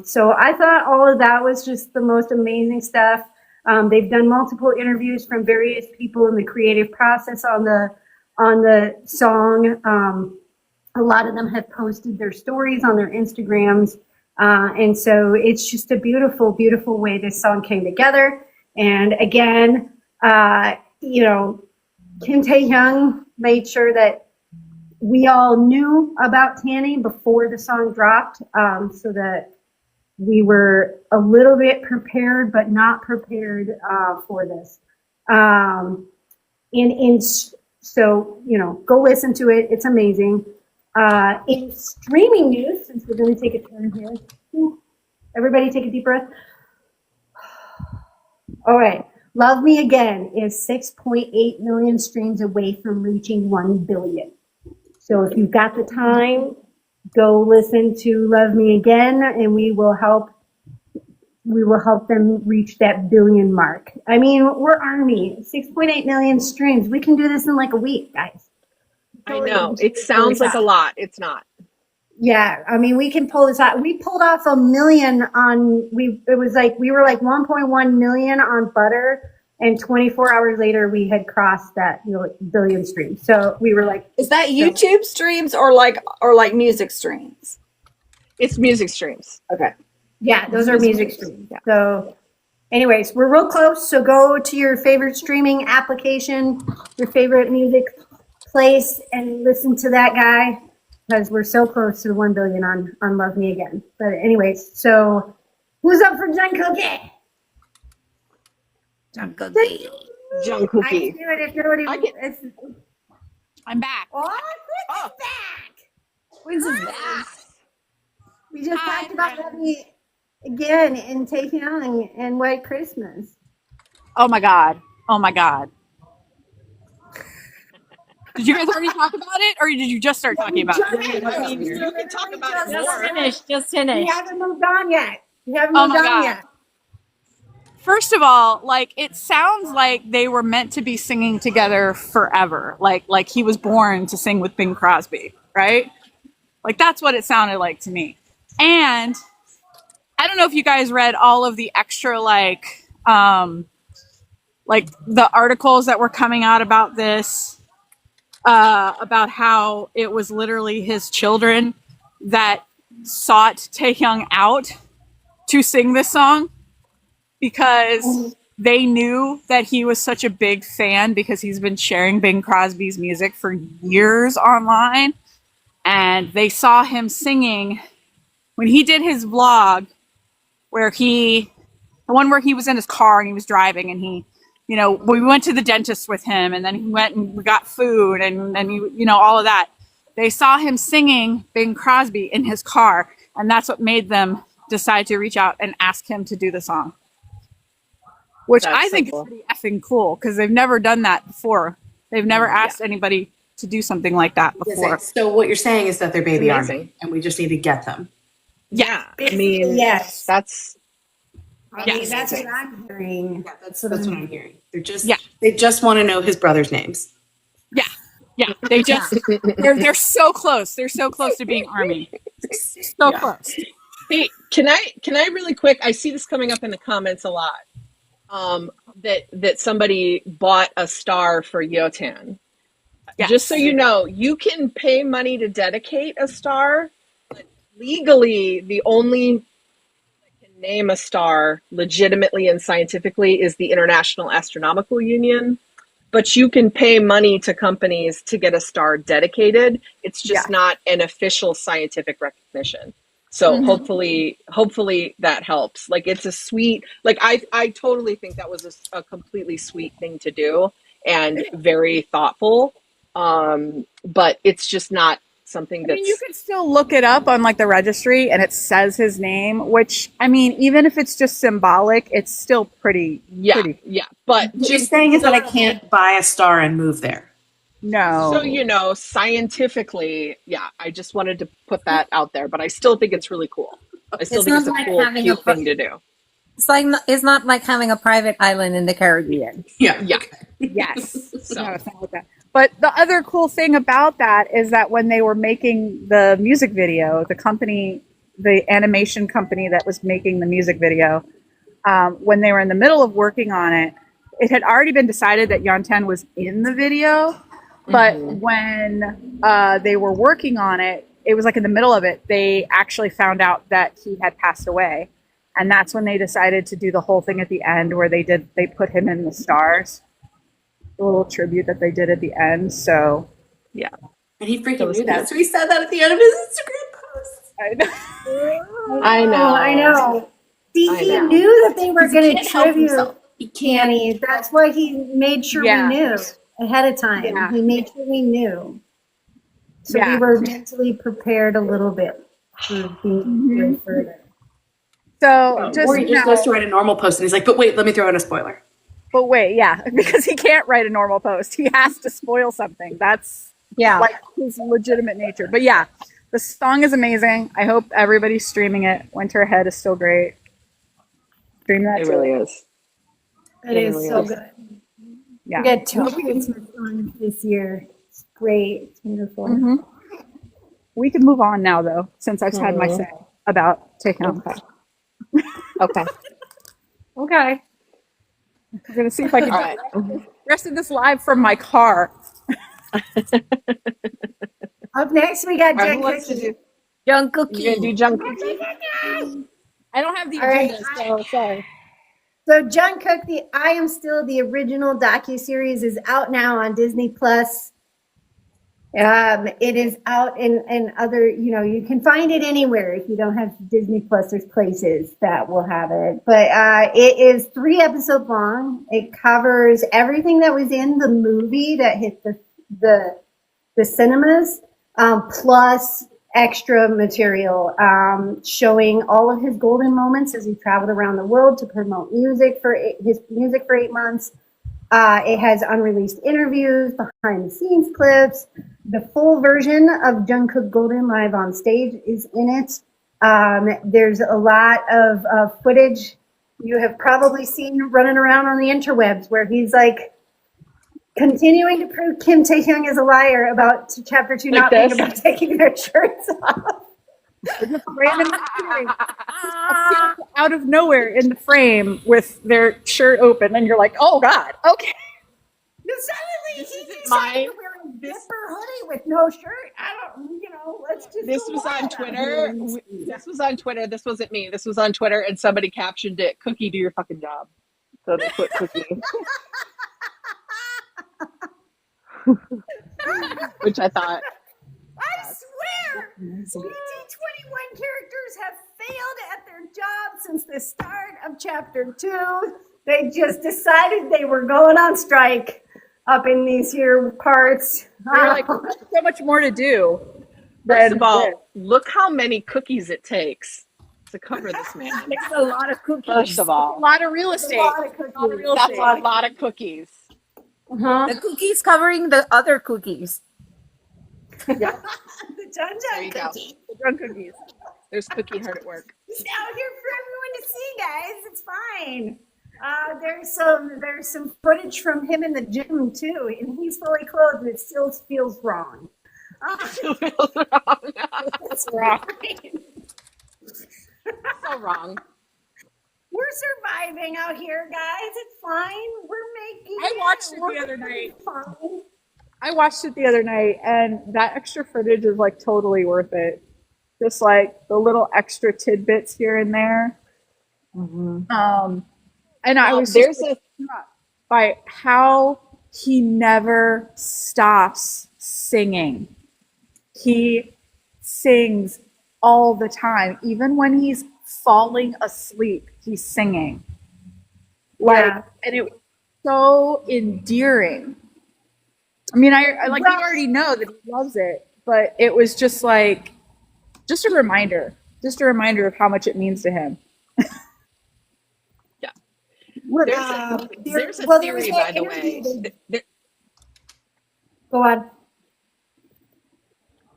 So I thought all of that was just the most amazing stuff. They've done multiple interviews from various people in the creative process on the song. A lot of them have posted their stories on their Instagrams. And so it's just a beautiful, beautiful way this song came together. And again, Kim Tae-hyung made sure that we all knew about Tanny before the song dropped, so that we were a little bit prepared, but not prepared for this. So, go listen to it. It's amazing. In streaming news, since we're going to take a turn here, everybody take a deep breath. All right. Love Me Again is 6.8 million streams away from reaching 1 billion. So if you've got the time, go listen to Love Me Again, and we will help them reach that billion mark. I mean, we're Army, 6.8 million streams. We can do this in like a week, guys. I know. It sounds like a lot. It's not. Yeah, I mean, we can pull this out. We pulled off 1 million we were like 1.1 million on Butter, and 24 hours later we had crossed that billion streams. So we were like, is that YouTube streams or like music streams? It's music streams. Okay. Yeah, those are music streams. Yeah. So anyways, we're real close. So go to your favorite streaming application, your favorite music place, and listen to that guy, because we're so close to the 1 billion on Love Me Again. But anyways, so who's up for Jungkook? Jungkook. I can do it if nobody. I'm back. Oh, Quince is back. Quince is back. We just talked about Love Me Again and Taking On and White Christmas. Oh my god. Oh my god. Did you guys already talk about it, or did you just start talking about it? I mean, you can talk about it more. Just You finished. haven't moved on yet. You haven't Oh moved my on God. yet. First of all, like it sounds like they were meant to be singing together forever. Like he was born to sing with Bing Crosby, right? Like that's what it sounded like to me. And I don't know if you guys read all of the extra like the articles that were coming out about this, about how it was literally his children that sought Taehyung out to sing this song because they knew that he was such a big fan because he's been sharing Bing Crosby's music for years online. And they saw him singing when he did his vlog the one where he was in his car and he was driving and he, we went to the dentist with him and then he went and we got food and then, all of that. They saw him singing Bing Crosby in his car. And that's what made them decide to reach out and ask him to do the song. Which I think is pretty effing cool because they've never done that before. They've never asked anybody to do something like that before. So what you're saying is that they're baby Amazing. army and we just need to get them. Yeah. I mean, Yes. that's I mean, that's what I'm hearing. Yeah, that's what I'm hearing. They just want to know his brother's names. Yeah. They just they're so close. They're so close to being army. So close. Hey, can I really quick? I see this coming up in the comments a lot. That somebody bought a star for Yotan. Yes. Just so you know, you can pay money to dedicate a star, but legally, the only that can name a star legitimately and scientifically is the International Astronomical Union. But you can pay money to companies to get a star dedicated. It's just not an official scientific recognition. So hopefully that helps. Like it's a sweet, like I totally think that was a completely sweet thing to do and very thoughtful. But it's just not something that's. I mean, you can still look it up on like the registry and it says his name, which I mean, even if it's just symbolic, it's still pretty. Yeah. But what you're saying is that I can't buy a star and move there. No. So, scientifically, I just wanted to put that out there, but I still think it's really cool. I still think it's a cool, cute thing to do. It's not like having a private island in the Caribbean. Yeah. Yes. No, it's not like that. But the other cool thing about that is that when they were making the music video, the animation company that was making the music video, when they were in the middle of working on it, it had already been decided that Yeontan was in the video. But when they were working on it, it was like in the middle of it, they actually found out that he had passed away. And that's when they decided to do the whole thing at the end where they put him in the stars. The little tribute that they did at the end. So, yeah. And he freaking knew that. So he said that at the end of his Instagram post. I know. See, he knew that they were going to tribute Canny. That's why he made sure we knew ahead of time. Yeah. He made sure we knew. So we were mentally prepared a little bit for being further. So or he just goes to write a normal post and he's like, but wait, let me throw in a spoiler. But wait, because he can't write a normal post. He has to spoil something. That's like his legitimate nature. But the song is amazing. I hope everybody's streaming it. Winter Ahead is still great. Stream that. It really is. It is so good. Yeah. We got 2 Christmas songs this year. It's great. It's wonderful. We can move on now, though, since I've had my say about taking on that. Okay. We're going to see if I can do the rest of this live from my car. Up next, we got Jungkook. Jungkook. You're going to do Jungkook? I don't have the agenda, so sorry. So Jungkook, I Am Still, the original docuseries is out now on Disney+. It is out in other, you can find it anywhere. If you don't have Disney+, there's places that will have it. But it is 3 episodes long. It covers everything that was in the movie that hit the cinemas, plus extra material showing all of his golden moments as he traveled around the world to promote his music for 8 months. It has unreleased interviews, behind the scenes clips. The full version of Jungkook Golden live on stage is in it. There's a lot of footage you have probably seen running around on the interwebs where he's like continuing to prove Kim Taehyung is a liar about chapter 2 Like not being this? about taking their shirts off. Out of nowhere in the frame with their shirt open, and you're like, oh God, okay. Suddenly he decided mine. to wear a zipper hoodie with no shirt. I don't, let's just. This go was on wild out Twitter. here. This was on Twitter. This wasn't me. This was on Twitter, and somebody captioned it, "Cookie, do your fucking job." So they put Cookie, which I thought. I swear, BT21 characters have failed at their job since the start of chapter 2. They just decided they were going on strike up in these here parts. They're like, so much more to do. First of all, look how many cookies it takes to cover this man. It's a lot of cookies. First of all, a lot of real estate. that's a lot of cookies. The cookies covering the other cookies. The There Jung you go. cookie. The drunk cookies. There's Cookie hard at work. It's out here for everyone to see, guys. It's fine. There's some footage from him in the gym too, and he's fully clothed, and it still feels wrong. That's wrong. So wrong. We're surviving out here, guys. It's fine. We're making. I watched it the other night. Fine. I watched it the other night, and that extra footage is like totally worth it. Just like the little extra tidbits here and there. And I was there's just struck by how he never stops singing. He sings all the time, even when he's falling asleep. He's singing. And it was so endearing. I mean, I like you already know that he loves it, but it was just like, just a reminder of how much it means to him. Yeah. There's a theory, by the way. Go on.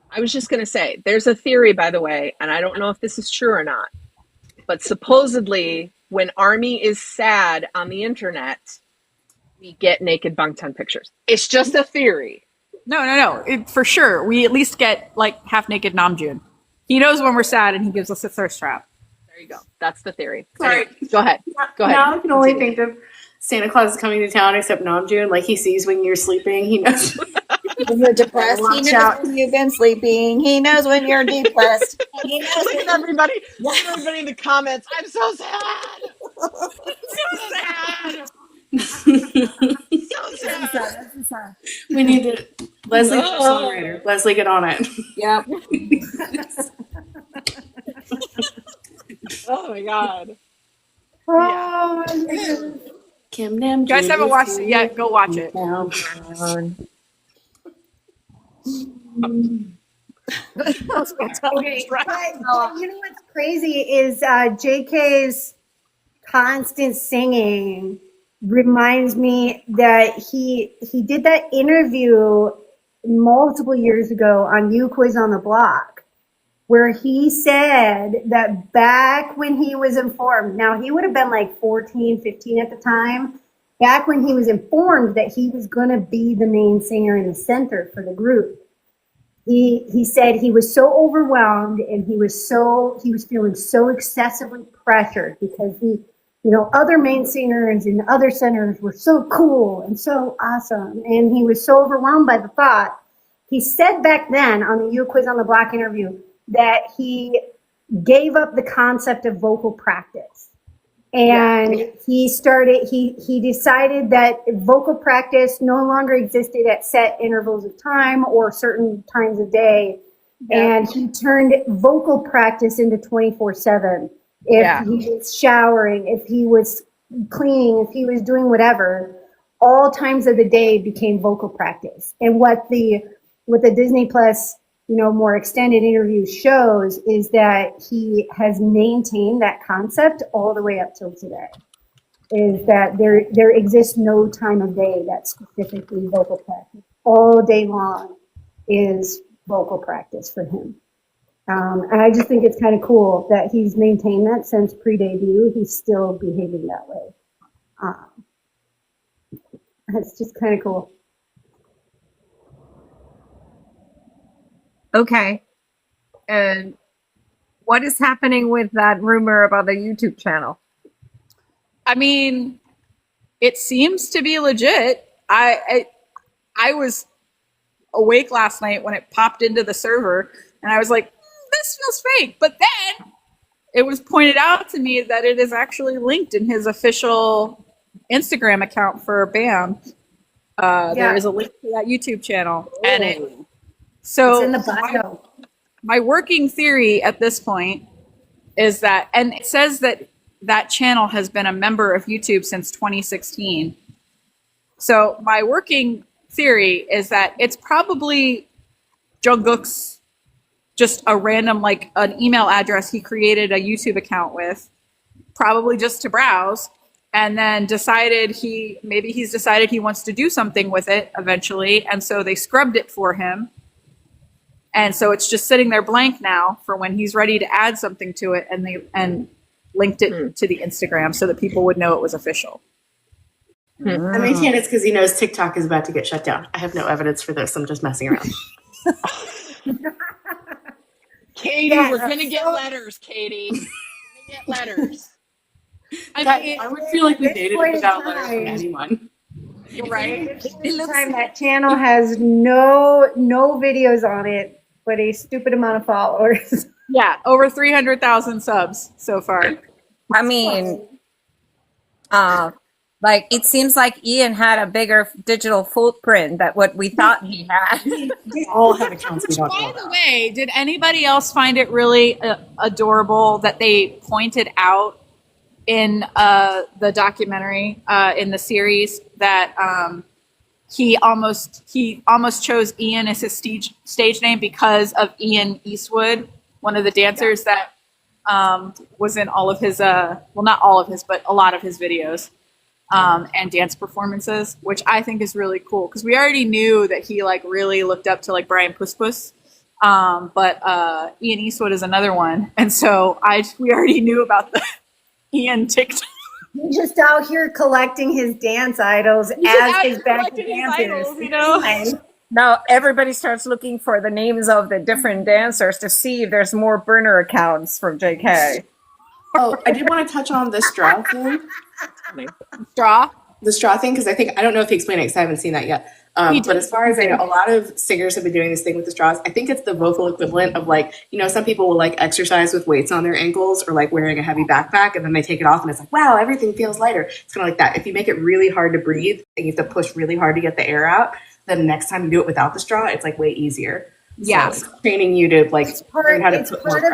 I was just going to say, there's a theory, by the way, and I don't know if this is true or not, but supposedly when ARMY is sad on the internet, we get naked Bangtan pictures. It's just a theory. No. For sure. We at least get like half naked Namjoon. He knows when we're sad and he gives us a thirst trap. There you go. That's the theory. Sorry. Anyway, go ahead. Now I can only think of Santa Claus is coming to town except Namjoon. Like he sees when you're sleeping. He knows. When you're depressed, he Watch knows out. when you've been sleeping. He knows when you're depressed. He knows Look when at everybody. Look at everybody in the comments. I'm so sad. So sad. We need to. Leslie's our songwriter. Leslie, get on it. Yep. Oh my God. Oh, my goodness. Kim Namjoon. You guys haven't watched it yet, go watch it. Okay, but you know what's crazy is JK's constant singing reminds me that he did that interview multiple years ago on You Quiz on the Block, where he said that back when he was informed, now he would have been like 14, 15 at the time, back when he was informed that he was going to be the main singer in the center for the group, he said he was so overwhelmed and he was feeling so excessively pressured because other main singers and other centers were so cool and so awesome, and he was so overwhelmed by the thought. He said back then on the You Quiz on the Block interview that he gave up the concept of vocal practice. And he decided that vocal practice no longer existed at set intervals of time or certain times of day. Yeah. And he turned vocal practice into 24/7. If he was showering, if he was cleaning, if he was doing whatever, all times of the day became vocal practice. And what the Disney Plus, more extended interviews shows is that he has maintained that concept all the way up till today. Is that there exists no time of day that's specifically vocal practice. All day long is vocal practice for him. And I just think it's kind of cool that he's maintained that since pre-debut. He's still behaving that way. It's just kind of cool. Okay. And what is happening with that rumor about the YouTube channel? I mean, it seems to be legit. I was awake last night when it popped into the server, and I was like, this feels fake. But then it was pointed out to me that it is actually linked in his official Instagram account for BAM. There is a link to that YouTube channel. And it's in the bio. My working theory at this point is that, and it says that that channel has been a member of YouTube since 2016. So my working theory is that it's probably Jungkook's just a random, like an email address he created a YouTube account with, probably just to browse, and then decided he's decided he wants to do something with it eventually, and so they scrubbed it for him. And so it's just sitting there blank now for when he's ready to add something to it, and linked it to the Instagram so that people would know it was official. I maintain it's because he knows TikTok is about to get shut down. I have no evidence for this. I'm just messing around. Katie, we're gonna get letters, Katie. We're gonna get letters. I would feel like we dated without letters from anyone. You're right. It looks like that channel has no videos on it, but a stupid amount of followers. Yeah, over 300,000 subs so far. I mean, like it seems like Ian had a bigger digital footprint than what we thought he had. They all have accounts we don't know By about. the way, did anybody else find it really adorable that they pointed out in the documentary, in the series, that he almost chose Ian as his stage name because of Ian Eastwood, one of the dancers that was in all of his, well, not all of his, but a lot of his videos and dance performances, which I think is really cool because we already knew that he like really looked up to like Brian Puss Puss, but Ian Eastwood is another one, and so we already knew about the Ian TikTok. He's just out here collecting his dance idols as his backup dancers. Idols, you know? Now everybody starts looking for the names of the different dancers to see if there's more burner accounts from JK. Oh, I did want to touch on the straw thing. Straw? The straw thing, because I don't know if he explained it because I haven't seen that yet. But as far as I know, a lot of singers have been doing this thing with the straws. I think it's the vocal equivalent of like, some people will like exercise with weights on their ankles or like wearing a heavy backpack and then they take it off and it's like, wow, everything feels lighter. It's kind of like that. If you make it really hard to breathe and you have to push really hard to get the air out, then the next time you do it without the straw, it's like way easier. Yeah. So it's training you to like learn how to put more pressure.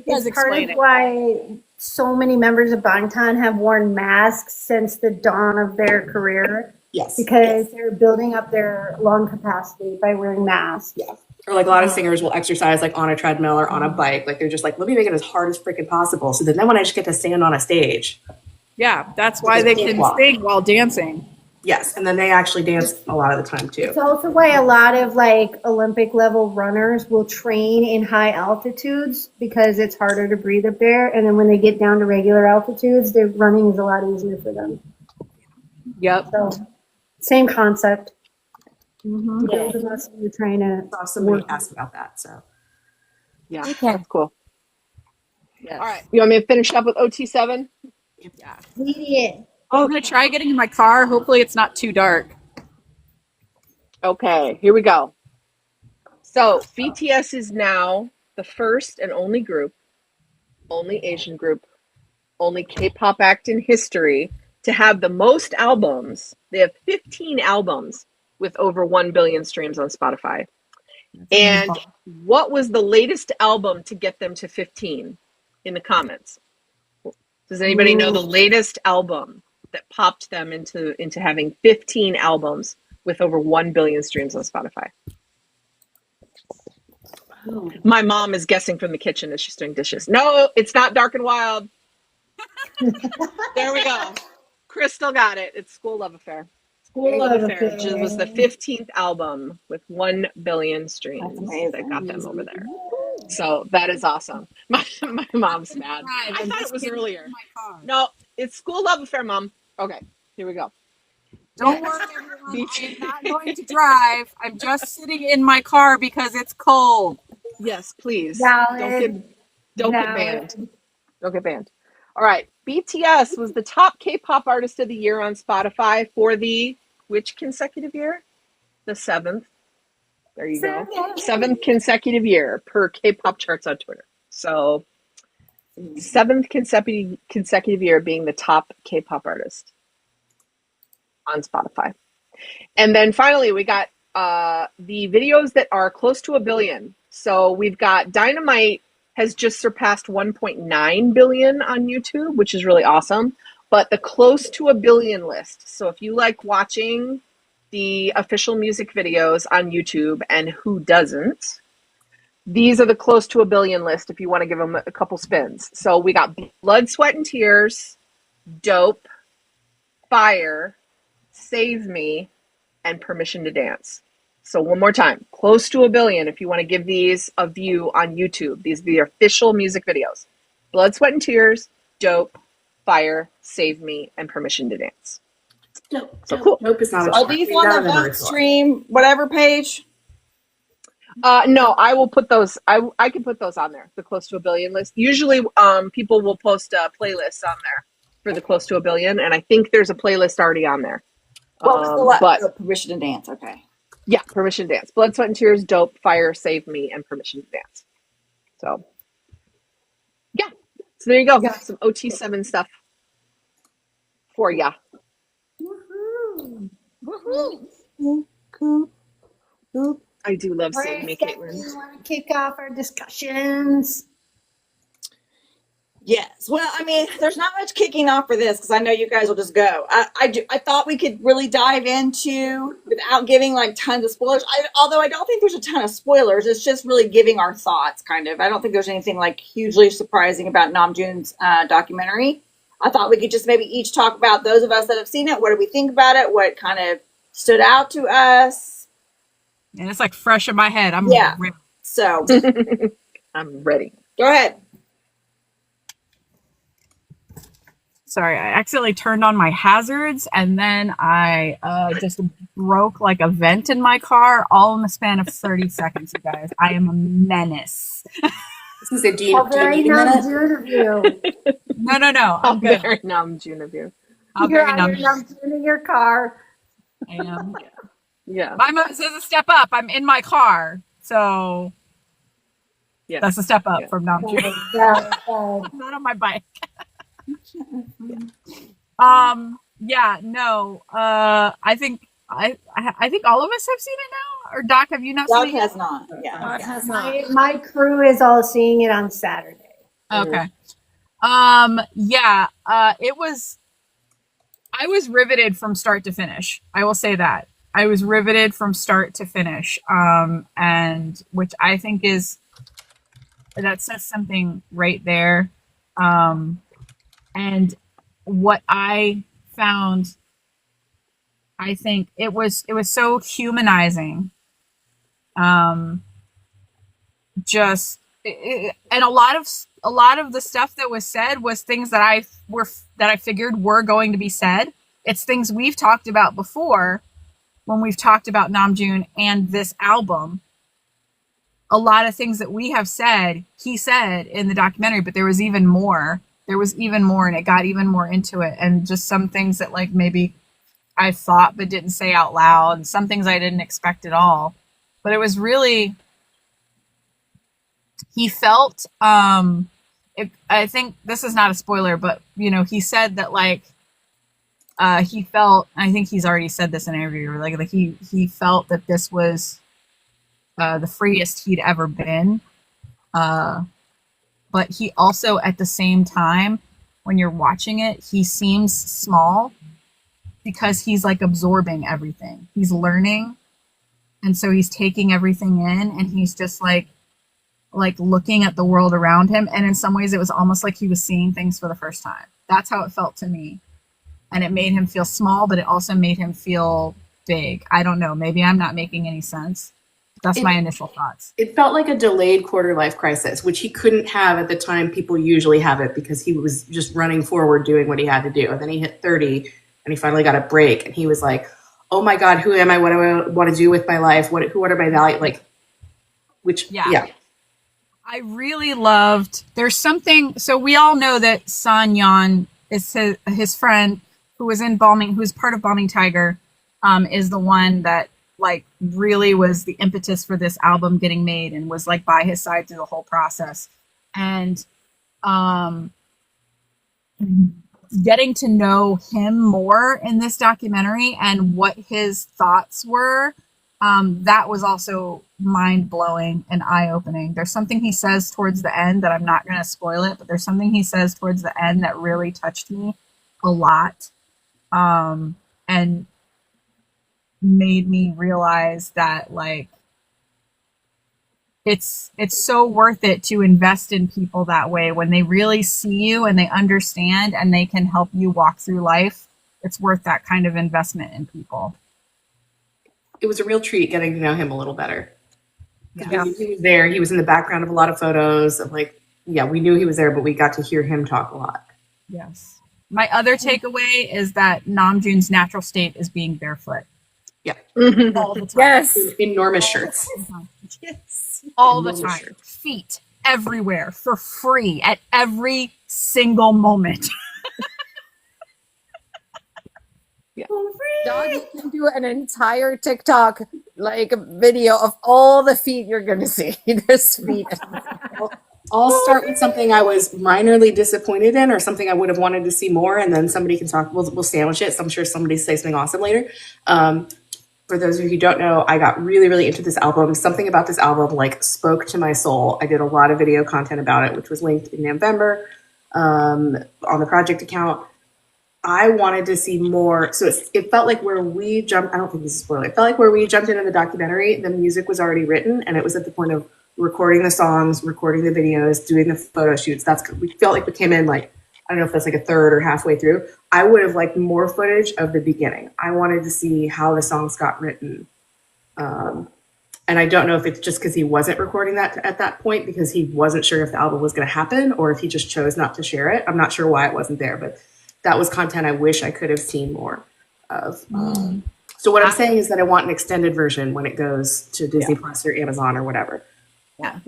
It's part of why so many members of Bangtan have worn masks since the dawn of their career. Yes. Because they're building up their lung capacity by wearing masks. Yeah. Or like a lot of singers will exercise like on a treadmill or on a bike. Like they're just like, let me make it as hard as freaking possible. So then when I just get to stand on a stage. Yeah, that's why they can sing while dancing. Yes, and then they actually dance a lot of the time too. It's also why a lot of like Olympic level runners will train in high altitudes because it's harder to breathe up there. And then when they get down to regular altitudes, their running is a lot easier for them. Yep. So same concept. Mm-hmm. Yeah. Those of us who are trying to Somebody asked about that. So Yeah, Okay. that's cool. Yes. All right, you want me to finish up with OT7? Yeah. idiot. I'm going to try getting in my car. Hopefully it's not too dark. Okay, here we go. So BTS is now the first and only group, only Asian group, only K-pop act in history to have the most albums. They have 15 albums with over 1 billion streams on Spotify. And what was the latest album to get them to 15? In the comments. Does anybody know the latest album that popped them into having 15 albums with over 1 billion streams on Spotify? My mom is guessing from the kitchen as she's doing dishes. No, it's not Dark and Wild. There we go. Crystal got it. It's School Love Affair. School Love Affair was the 15th album with 1 billion streams. That's amazing. That got them over there. So that is awesome. My mom's mad. I thought it was earlier. No, it's School Love Affair, Mom. Okay, here we go. Don't worry, everyone. I'm not going to drive. I'm just sitting in my car because it's cold. Yes, please. Valid. Don't get banned. Don't get banned. All right. BTS was the top K-pop artist of the year on Spotify for the which consecutive year? The 7th. There you go. 7th consecutive year per K-pop charts on Twitter. So 7th consecutive year being the top K-pop artist on Spotify. And then finally we got the videos that are close to 1 billion. So we've got Dynamite has just surpassed 1.9 billion on YouTube, which is really awesome. But the close to 1 billion list. So if you like watching the official music videos on YouTube, and who doesn't, these are the close to 1 billion list if you want to give them a couple spins. So we got Blood, Sweat, and Tears, Dope, Fire, Save Me, and Permission to Dance. So one more time, close to 1 billion if you want to give these a view on YouTube. These are the official music videos. Blood, Sweat, and Tears, Dope, Fire, Save Me, and Permission to Dance. So cool. Dope is not. Are these on the Vote Stream whatever page? No, I will put those. I can put those on there. The close to 1 billion list. Usually, people will post playlists on there for the close to 1 billion, and I think there's a playlist already on there. What was the last? Permission to Dance. Okay. Yeah, Permission to Dance. Blood, Sweat, and Tears, Dope, Fire, Save Me, and Permission to Dance. So, yeah. So there you go. Yeah. Some OT7 stuff for ya. Woohoo! Woohoo! I do love Save Me, Caitlin. You want to kick off our discussions? Yes. Well, I mean, there's not much kicking off for this because I know you guys will just go. I thought we could really dive into without giving like tons of spoilers. Although I don't think there's a ton of spoilers. It's just really giving our thoughts, kind of. I don't think there's anything like hugely surprising about Namjoon's documentary. I thought we could just maybe each talk about those of us that have seen it. What do we think about it? What kind of stood out to us? And it's like fresh in my head. I'm ready. So I'm ready. Go ahead. Sorry, I accidentally turned on my hazards and then I just broke like a vent in my car all in the span of 30 seconds, you guys. I am a menace. This is a very Namjoon of you. No. I'm very Namjoon of you. You're Namjoon in your car. I am. Yeah. My mom says a step up. I'm in my car. So yeah, that's a step up from Namjoon. I'm not on my bike. I think all of us have seen it now. Or Doc, have you not seen it? Doc has not. Yeah. Doc has not. My crew is all seeing it on Saturday. Okay. It was. I was riveted from start to finish. I will say that. I was riveted from start to finish. And which I think that says something right there. And what I found, I think it was so humanizing. And a lot of the stuff that was said was things that I figured were going to be said. It's things we've talked about before when we've talked about Namjoon and this album. A lot of things that we have said, he said in the documentary, but there was even more. And it got even more into it. And just some things that like maybe I thought but didn't say out loud, and some things I didn't expect at all. But it was really, he felt, I think this is not a spoiler, but he said that like, he felt, I think he's already said this in an interview, like he felt that this was the freest he'd ever been. But he also, at the same time, when you're watching it, he seems small because he's like absorbing everything. He's learning. And so he's taking everything in, and he's just like, like looking at the world around him. And in some ways it was almost like he was seeing things for the first time. That's how it felt to me. And it made him feel small, but it also made him feel big. I don't know. Maybe I'm not making any sense. That's my initial thoughts. It felt like a delayed quarter life crisis, which he couldn't have at the time people usually have it, because he was just running forward doing what he had to do. And then he hit 30 and he finally got a break, and he was like, oh my God, who am I? What do I want to do with my life? What are my values? Like, which, yeah. I really loved, there's something, so we all know that Sun Yeon is his friend who was in Bombing, who's part of Bombing Tiger, is the one that like really was the impetus for this album getting made and was like by his side through the whole process. And getting to know him more in this documentary and what his thoughts were, that was also mind-blowing and eye-opening. There's something he says towards the end that I'm not going to spoil it, but there's something he says towards the end that really touched me a lot, and made me realize that like it's so worth it to invest in people that way when they really see you and they understand and they can help you walk through life. It's worth that kind of investment in people. It was a real treat getting to know him a little better. Yeah. He was there. He was in the background of a lot of photos. Of like, yeah, we knew he was there, but we got to hear him talk a lot. Yes. My other takeaway is that Namjoon's natural state is being barefoot. Yeah. All the time. Yes. Enormous shirts. Yes. All the Enormous time. shirts. Feet everywhere for free at every single moment. Dog, you can do an entire TikTok like video of all the feet you're gonna see. There's feet. I'll start with something I was minorly disappointed in, or something I would have wanted to see more, and then somebody can talk. We'll sandwich it. So I'm sure somebody say something awesome later. For those of you who don't know, I got really, really into this album. Something about this album like spoke to my soul. I did a lot of video content about it, which was linked in November on the project account. I wanted to see more. So it felt like where we jumped, I don't think this is a spoiler. It felt like where we jumped into the documentary, the music was already written, and it was at the point of recording the songs, recording the videos, doing the photo shoots. We felt like we came in like, I don't know if that's like a third or halfway through. I would have liked more footage of the beginning. I wanted to see how the songs got written. And I don't know if it's just because he wasn't recording that at that point because he wasn't sure if the album was going to happen, or if he just chose not to share it. I'm not sure why it wasn't there, but that was content I wish I could have seen more of. So what I'm saying is that I want an extended version when it goes to Disney Plus or Amazon or whatever. Yeah.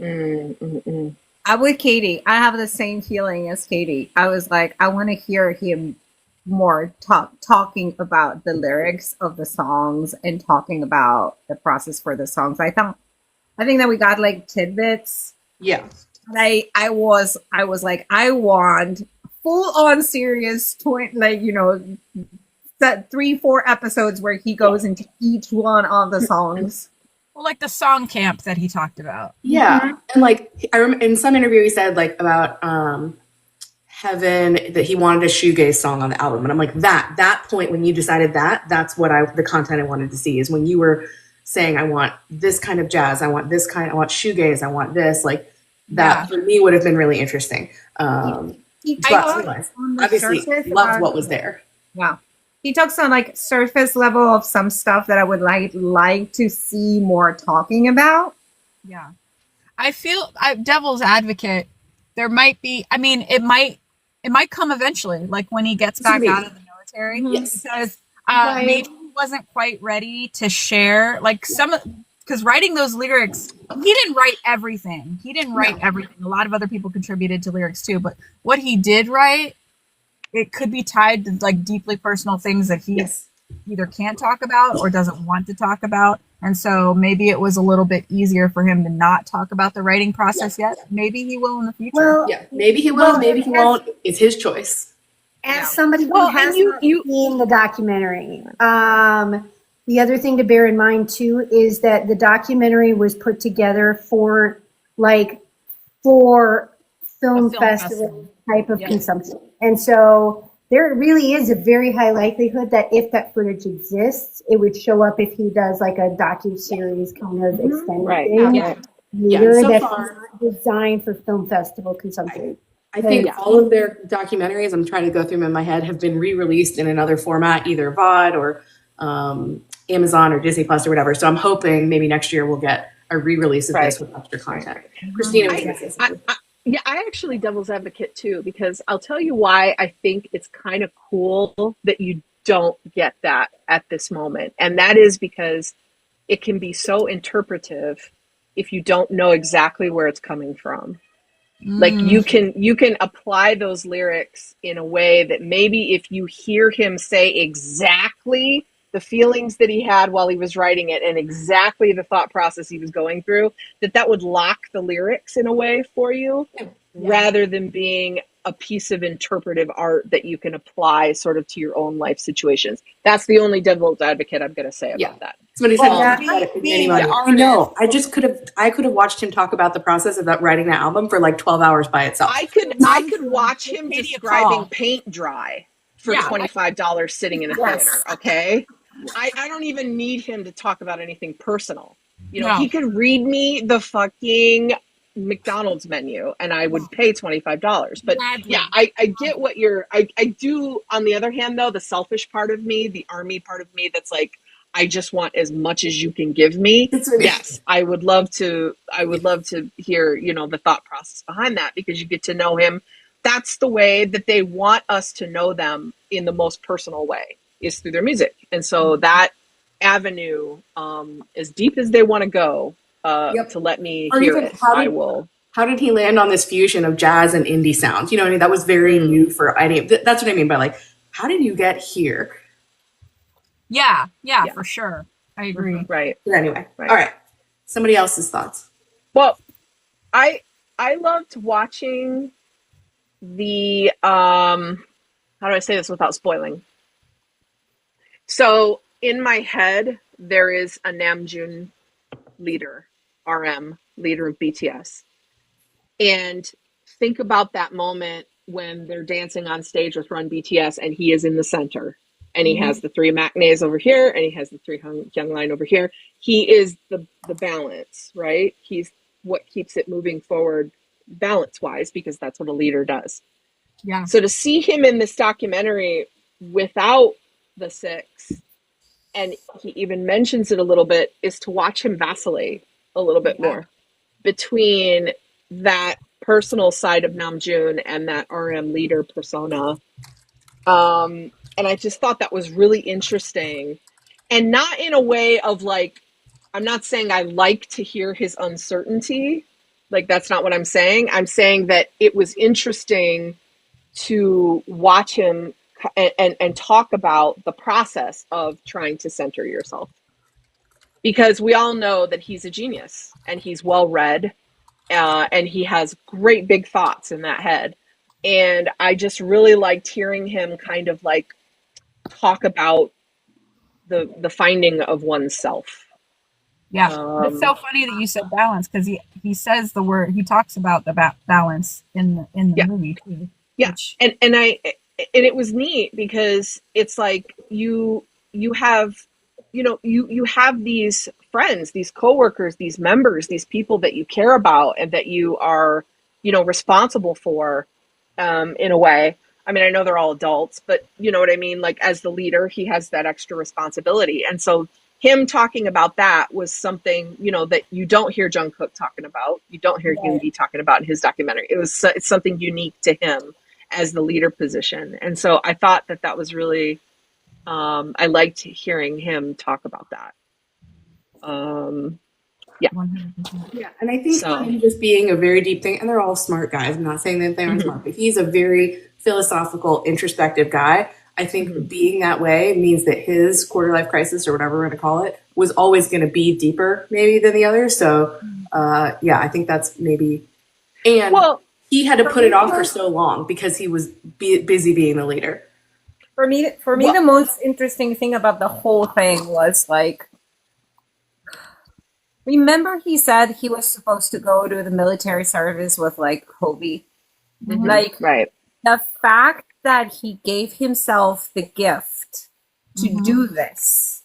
I'm with Katie. I have the same feeling as Katie. I was like, I want to hear him more talking about the lyrics of the songs and talking about the process for the songs. I think that we got like tidbits. Yeah. And I was like, I want full on serious like, you know, that 3-4 episodes where he goes into each one of the songs. Well, like the song camp that he talked about. Yeah. And like, I remember in some interview he said like about Heaven, that he wanted a shoegaze song on the album. And I'm like, that point when you decided that's what the content I wanted to see, is when you were saying, I want this kind of jazz, I want this kind, I want shoegaze, I want this, like that for me would have been really interesting. Obviously loved what was there. Wow. He talks on like surface level of some stuff that I would like to see more talking about. Yeah. I feel devil's advocate. There might be, I mean, it might come eventually, like when he gets back out of the military. Yes. Because maybe he wasn't quite ready to share like because writing those lyrics, he didn't write everything. Everything. A lot of other people contributed to lyrics too, but what he did write, it could be tied to like deeply personal things that he either can't talk about or doesn't want to talk about. And so maybe it was a little bit easier for him to not talk about the writing process yet. Maybe he will in the future. Well, Maybe he will, maybe he won't. It's his choice. as somebody who has not seen the documentary, the other thing to bear in mind too is that the documentary was put together for film festival type of consumption. And so there really is a very high likelihood that if that footage exists, it would show up if he does like a docu-series kind of extended thing. meter so that's far, not designed for film festival consumption. I think Yeah. all of their documentaries, I'm trying to go through them in my head, have been re-released in another format, either VOD or Amazon or Disney Plus or whatever. So I'm hoping maybe next year we'll get a re-release of this with extra content. Christina was going to say something. Yeah, I actually devil's advocate too, because I'll tell you why I think it's kind of cool that you don't get that at this moment. And that is because it can be so interpretive if you don't know exactly where it's coming from. Like you can apply those lyrics in a way that maybe if you hear him say exactly the feelings that he had while he was writing it and exactly the thought process he was going through, that would lock the lyrics in a way for you, rather than being a piece of interpretive art that you can apply sort of to your own life situations. That's the only devil's advocate I'm going to say about that. Somebody said, the I know. I could have watched him talk about the process of that writing the album for like 12 hours by itself. I could watch him describing paint dry for $25 sitting in a theater. Okay. I don't even need him to talk about anything personal. You know, he could read me the fucking McDonald's menu and I would pay $25. But yeah, I get what I do. On the other hand, though, the selfish part of me, the army part of me that's like, I just want as much as you can give me. Yes, I would love to hear, you know, the thought process behind that, because you get to know him. That's the way that they want us to know them in the most personal way, is through their music. And so that avenue, as deep as they want to go, to let me hear it, I will. How did he land on this fusion of jazz and indie sounds? You know what I mean? That was very new for that's what I mean by like, how did you get here? Yeah, for sure. I agree. Right. But anyway, all right. Somebody else's thoughts. Well, I loved watching the how do I say this without spoiling? So in my head, there is a Namjoon leader, RM, leader of BTS. And think about that moment when they're dancing on stage with Run BTS and he is in the center. And he has the three Maknaes over here, and he has the three Young Line over here. He is the balance, right? He's what keeps it moving forward balance-wise, because that's what a leader does. Yeah. So to see him in this documentary without the six, and he even mentions it a little bit, is to watch him vacillate a little bit more between that personal side of Namjoon and that RM leader persona. And I just thought that was really interesting, and not in a way of like, I'm not saying I like to hear his uncertainty. Like, that's not what I'm saying. I'm saying that it was interesting to watch him and talk about the process of trying to center yourself, because we all know that he's a genius and he's well read, and he has great big thoughts in that head. And I just really liked hearing him kind of like talk about the finding of oneself. Yeah, it's so funny that you said balance, because he says the word, he talks about the balance in the movie too. Yeah, and it was neat, because it's like you have, you know, you have these friends, these coworkers, these members, these people that you care about and that you are, you know, responsible for, in a way. I mean, I know they're all adults, but you know what I mean? Like, as the leader, he has that extra responsibility. And so him talking about that was something, you know, that you don't hear Jungkook talking about. You don't hear Yoongi talking about in his documentary. It's something unique to him as the leader position. And so I thought that was really, I liked hearing him talk about that. Yeah. 100%. Yeah, and I think for him just being a very deep thing, and they're all smart guys. I'm not saying that they aren't smart, but he's a very philosophical, introspective guy. I think being that way means that his quarter life crisis, or whatever we're going to call it, was always going to be deeper maybe than the others. So yeah, I think that's maybe, and he had to put it off for so long because he was busy being the leader. For me, the most interesting thing about the whole thing was like, remember he said he was supposed to go to the military service with like Hobi? Like, the fact that he gave himself the gift to do this,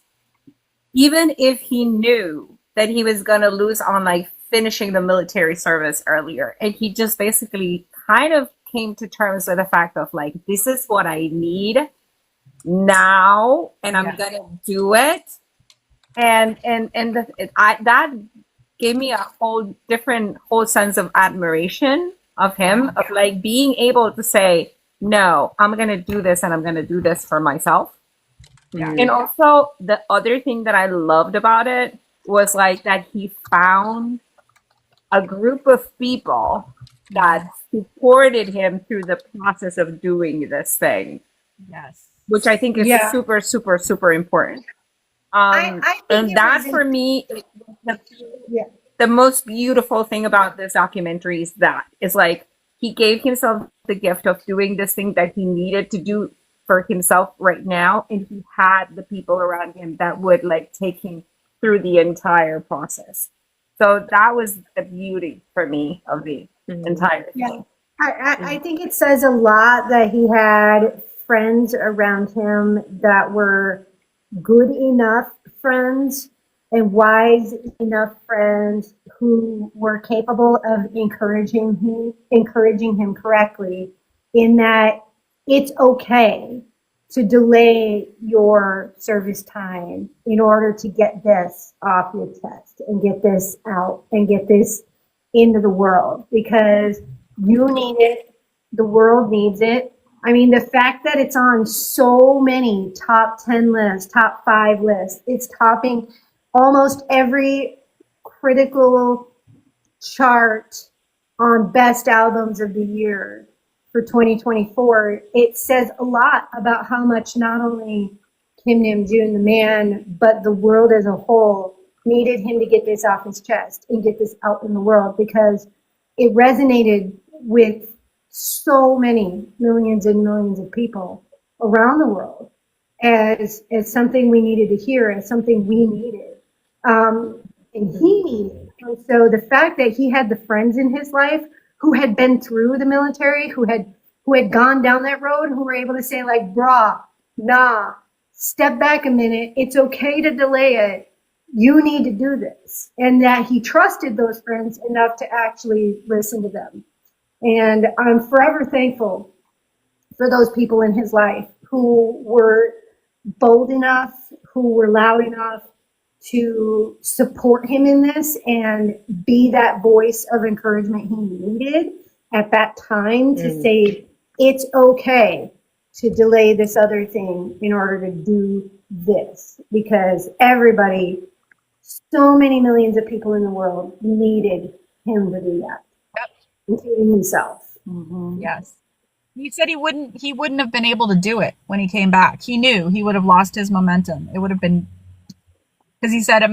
even if he knew that he was going to lose on like finishing the military service earlier. And he just basically kind of came to terms with the fact of like, this is what I need now, and I'm gonna do it. That gave me a whole sense of admiration of him, of like being able to say, no, I'm gonna do this, and I'm gonna do this for myself. Yeah. And also the other thing that I loved about it was like that he found a group of people that supported him through the process of doing this thing. Yes. Which I think is super, super, super important. I and that for me, the most beautiful thing about this documentary is that is like he gave himself the gift of doing this thing that he needed to do for himself right now, and he had the people around him that would like take him through the entire process. So that was the beauty for me of the entire thing. I think it says a lot that he had friends around him that were good enough friends and wise enough friends who were capable of encouraging him correctly, in that it's okay to delay your service time in order to get this off your chest and get this out and get this into the world, because you need it, the world needs it. I mean, the fact that it's on so many top 10 lists, top 5 lists, it's topping almost every critical chart on best albums of the year for 2024. It says a lot about how much not only Kim Namjoon, the man, but the world as a whole needed him to get this off his chest and get this out in the world, because it resonated with so many millions and millions of people around the world as something we needed to hear, as something we needed, and he needed. And so the fact that he had the friends in his life who had been through the military, who had gone down that road, who were able to say like, brah, nah, step back a minute, it's okay to delay it, you need to do this. And that he trusted those friends enough to actually listen to them. And I'm forever thankful for those people in his life who were bold enough, who were loud enough to support him in this and be that voice of encouragement he needed at that time to say, it's okay to delay this other thing in order to do this, because everybody, so many millions of people in the world needed him to do that. Including himself. Yes. He said he wouldn't have been able to do it when he came back. He knew he would have lost his momentum. It would have been, because he said, at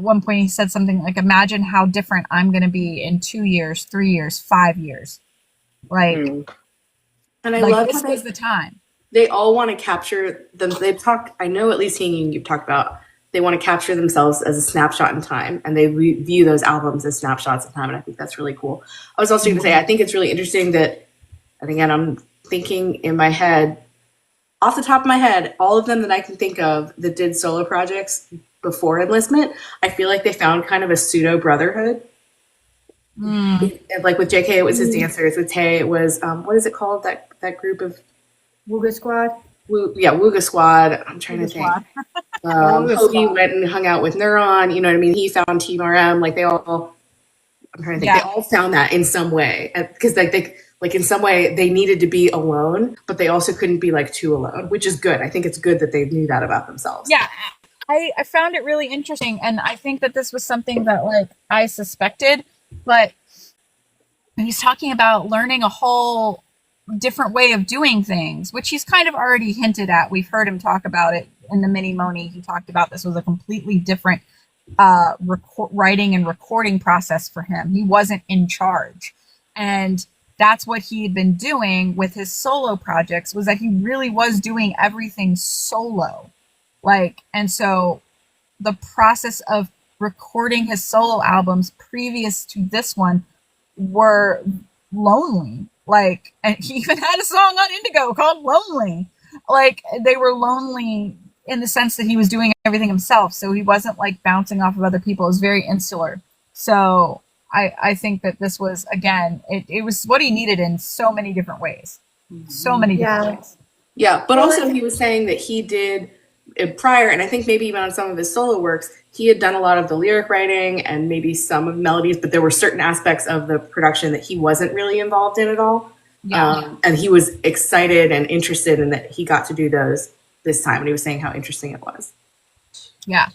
one point he said something like, imagine how different I'm going to be in 2 years, 3 years, 5 years. Like, and I like love this was the time. They all want to capture them. I know at least seeing you've talked about, they want to capture themselves as a snapshot in time, and they view those albums as snapshots in time. And I think that's really cool. I was also going to say, I think it's really interesting that, and again, I'm thinking in my head, off the top of my head, all of them that I can think of that did solo projects before enlistment, I feel like they found kind of a pseudo brotherhood. Like with JK, it was his dancers. With Tae, it was, what is it called? That group of Wooga Squad. Wooga Squad. I'm trying to think. Hobi went and hung out with Neuron. You know what I mean? He found Team RM. Like they all, I'm trying to think. They all found that in some way, because like in some way they needed to be alone, but they also couldn't be like too alone, which is good. I think it's good that they knew that about themselves. Yeah, I found it really interesting, and I think that this was something that like I suspected, but he's talking about learning a whole different way of doing things, which he's kind of already hinted at. We've heard him talk about it in the mini Moni. He talked about this was a completely different writing and recording process for him. He wasn't in charge, and that's what he had been doing with his solo projects, was that he really was doing everything solo. Like, and so the process of recording his solo albums previous to this one were lonely. Like, and he even had a song on Indigo called Lonely. Like, they were lonely in the sense that he was doing everything himself. So he wasn't like bouncing off of other people. It was very insular. So I think that this was, again, it was what he needed in so many different ways. So many different ways. Yeah, but also he was saying that he did prior, and I think maybe even on some of his solo works, he had done a lot of the lyric writing and maybe some of melodies, but there were certain aspects of the production that he wasn't really involved in at all. Yeah. And he was excited and interested in that he got to do those this time, and he was saying how interesting it was. Yeah.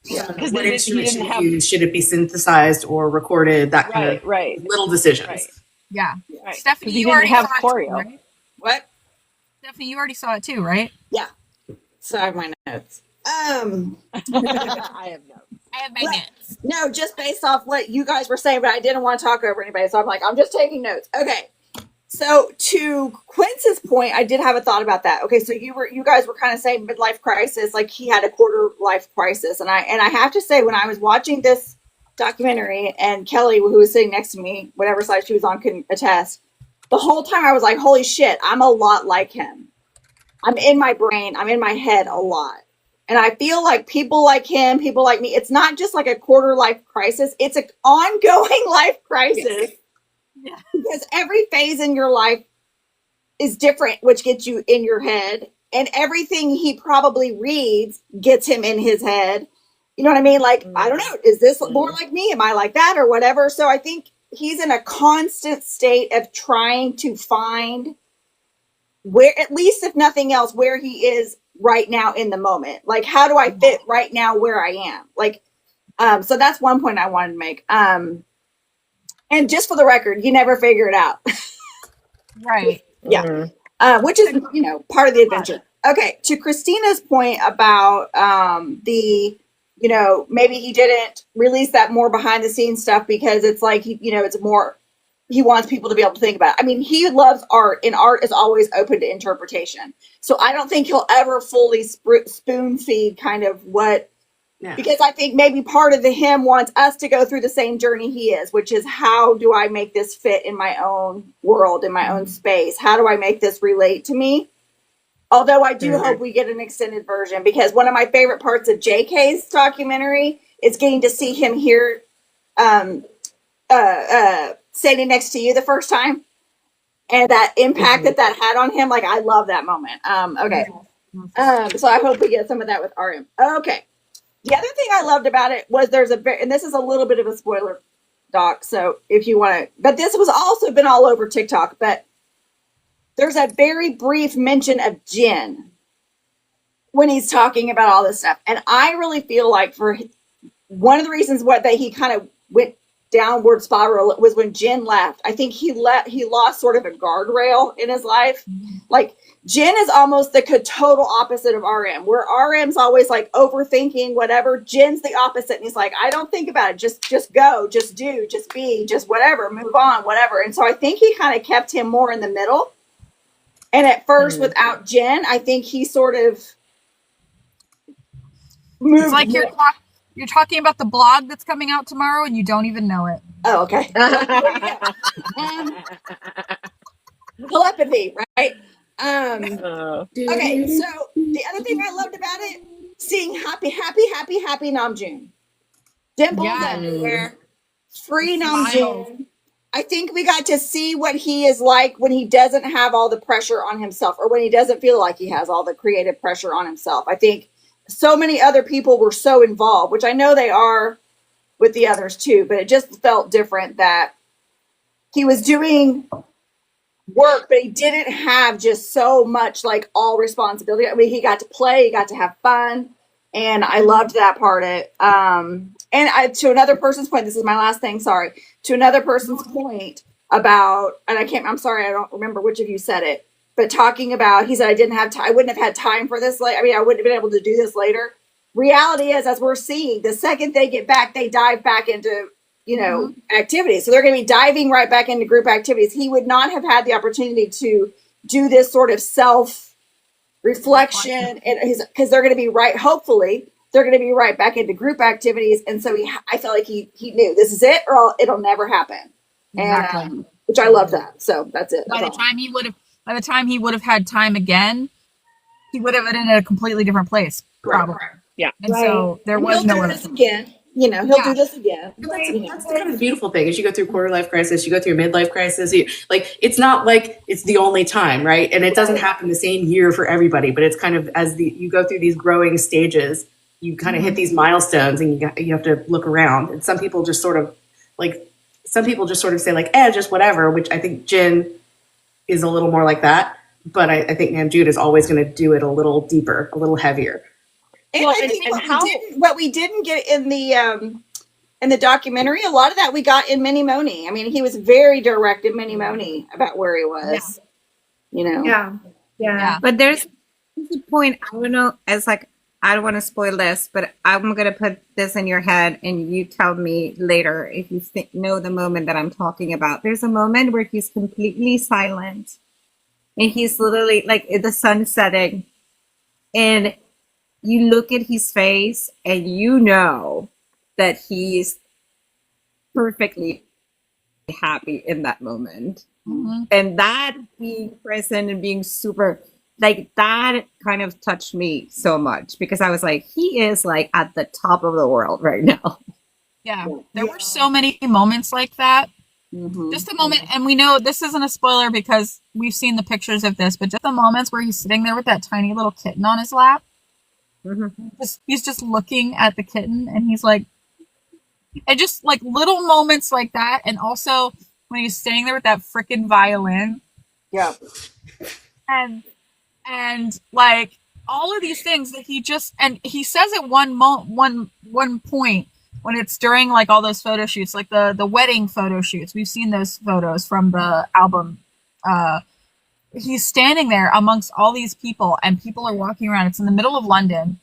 Yeah, what instrument should he use? Should it be synthesized or recorded? That kind of little decisions. Right. Yeah. Right. Stefne, you you already have saw choreo. it too, right? What? Stefne, you already saw it too, right? Yeah. So I have my notes. I have notes. I have my notes. No, just based off what you guys were saying, but I didn't want to talk over anybody, so I'm like, I'm just taking notes. Okay. So to Quince's point, I did have a thought about that. Okay, so you guys were kind of saying midlife crisis, like he had a quarter life crisis, and I have to say, when I was watching this documentary, and Kelly, who was sitting next to me, whatever side she was on, couldn't attest. The whole time I was like, holy shit, I'm a lot like him. I'm in my brain, I'm in my head a lot. And I feel like people like him, people like me, it's not just like a quarter life crisis, it's an ongoing life crisis. Yeah. Because every phase in your life is different, which gets you in your head. And everything he probably reads gets him in his head. You know what I mean? Like, I don't know, is this more like me? Am I like that or whatever? So I think he's in a constant state of trying to find where, at least if nothing else, where he is right now in the moment. Like, how do I fit right now where I am? Like, so that's one point I wanted to make. And just for the record, you never figure it out. Right. Yeah. Which is, part of the adventure. Okay. To Christina's point about maybe he didn't release that more behind the scenes stuff because it's like, it's more, he wants people to be able to think about it. I mean, he loves art, and art is always open to interpretation. So I don't think he'll ever fully spoon feed kind of what, because I think maybe part of him wants us to go through the same journey he is, which is, how do I make this fit in my own world, in my own space? How do I make this relate to me? Although I do hope we get an extended version, because one of my favorite parts of JK's documentary is getting to see him here standing next to you the first time, and that impact that had on him. Like, I love that moment. Okay. So I hope we get some of that with RM. Okay. The other thing I loved about it was and this is a little bit of a spoiler, doc, so if you want to, but this was also been all over TikTok, but there's a very brief mention of Jin when he's talking about all this stuff. And I really feel like for one of the reasons that he kind of went downward spiral was when Jin left. I think he lost sort of a guardrail in his life. Like, Jin is almost the total opposite of RM, where RM's always like overthinking whatever. Jin's the opposite, and he's like, I don't think about it. Just go, just do, just be, just whatever, move on, whatever. And so I think he kind of kept him more in the middle. And at first, without Jin, I think he sort of moved. It's like you're talking about the blog that's coming out tomorrow, and you don't even know it. Oh, okay. Telepathy, right? Okay, so the other thing I loved about it, seeing happy Namjoon. Dimples everywhere. Free Namjoon. I think we got to see what he is like when he doesn't have all the pressure on himself, or when he doesn't feel like he has all the creative pressure on himself. I think so many other people were so involved, which I know they are with the others too, but it just felt different that he was doing work, but he didn't have just so much like all responsibility. I mean, he got to play, he got to have fun, and I loved that part of it. To another person's point, this is my last thing, sorry. To another person's point about, and I'm sorry, I don't remember which of you said it, but talking about, he said, I wouldn't have had time for this. I wouldn't have been able to do this later. Reality is, as we're seeing, the second they get back, they dive back into, activities. So they're going to be diving right back into group activities. He would not have had the opportunity to do this sort of self-reflection, and because they're going to be hopefully they're going to be right back into group activities. And so I felt like he knew this is it, or it'll never happen. Exactly. And which I love that. So that's it. By the time he would have had time again, he would have been in a completely different place, probably. Yeah. And so there And was he'll no do other. this again. You know, he'll do this again. That's the kind of beautiful thing is you go through quarter life crisis, you go through a midlife crisis. Like it's not like it's the only time, right? And it doesn't happen the same year for everybody, but it's kind of as you go through these growing stages, you kind of hit these milestones, and you have to look around. And some people just sort of say like, just whatever, which I think Jin is a little more like that. But I think Namjoon is always going to do it a little deeper, a little heavier. And I think what we didn't get in the documentary, a lot of that we got in Mini Moni. I mean, he was very direct in Mini Moni about where he was. You know. Yeah. But there's a point. I don't know. It's like I don't want to spoil this, but I'm gonna put this in your head, and you tell me later if you know the moment that I'm talking about. There's a moment where he's completely silent, and he's literally like the sun setting, and you look at his face and you know that he's perfectly happy in that moment. Mm-hmm. And that being present and being super, like that kind of touched me so much because I was like, he is like at the top of the world right now. Yeah. There were so many moments like that. Mm-hmm. Just a moment. And we know this isn't a spoiler because we've seen the pictures of this, but just the moments where he's sitting there with that tiny little kitten on his lap. Mm-hmm. He's just looking at the kitten and he's like, and just like little moments like that. And also when he's standing there with that freaking violin. Yeah. And like all of these things that he just, and he says at one point when it's during like all those photo shoots, like the wedding photo shoots, we've seen those photos from the album, he's standing there amongst all these people and people are walking around. It's in the middle of London.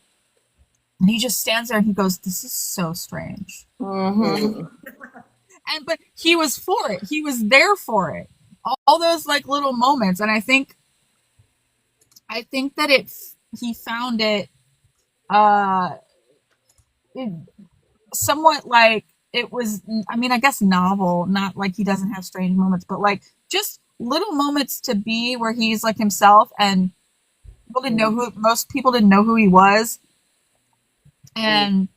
And he just stands there and he goes, this is so strange. Mm-hmm. But he was for it. He was there for it. All those like little moments. And I think that he found it, somewhat like it was, I mean, I guess novel, not like he doesn't have strange moments, but like just little moments to be where he's like himself and most people didn't know who he was. And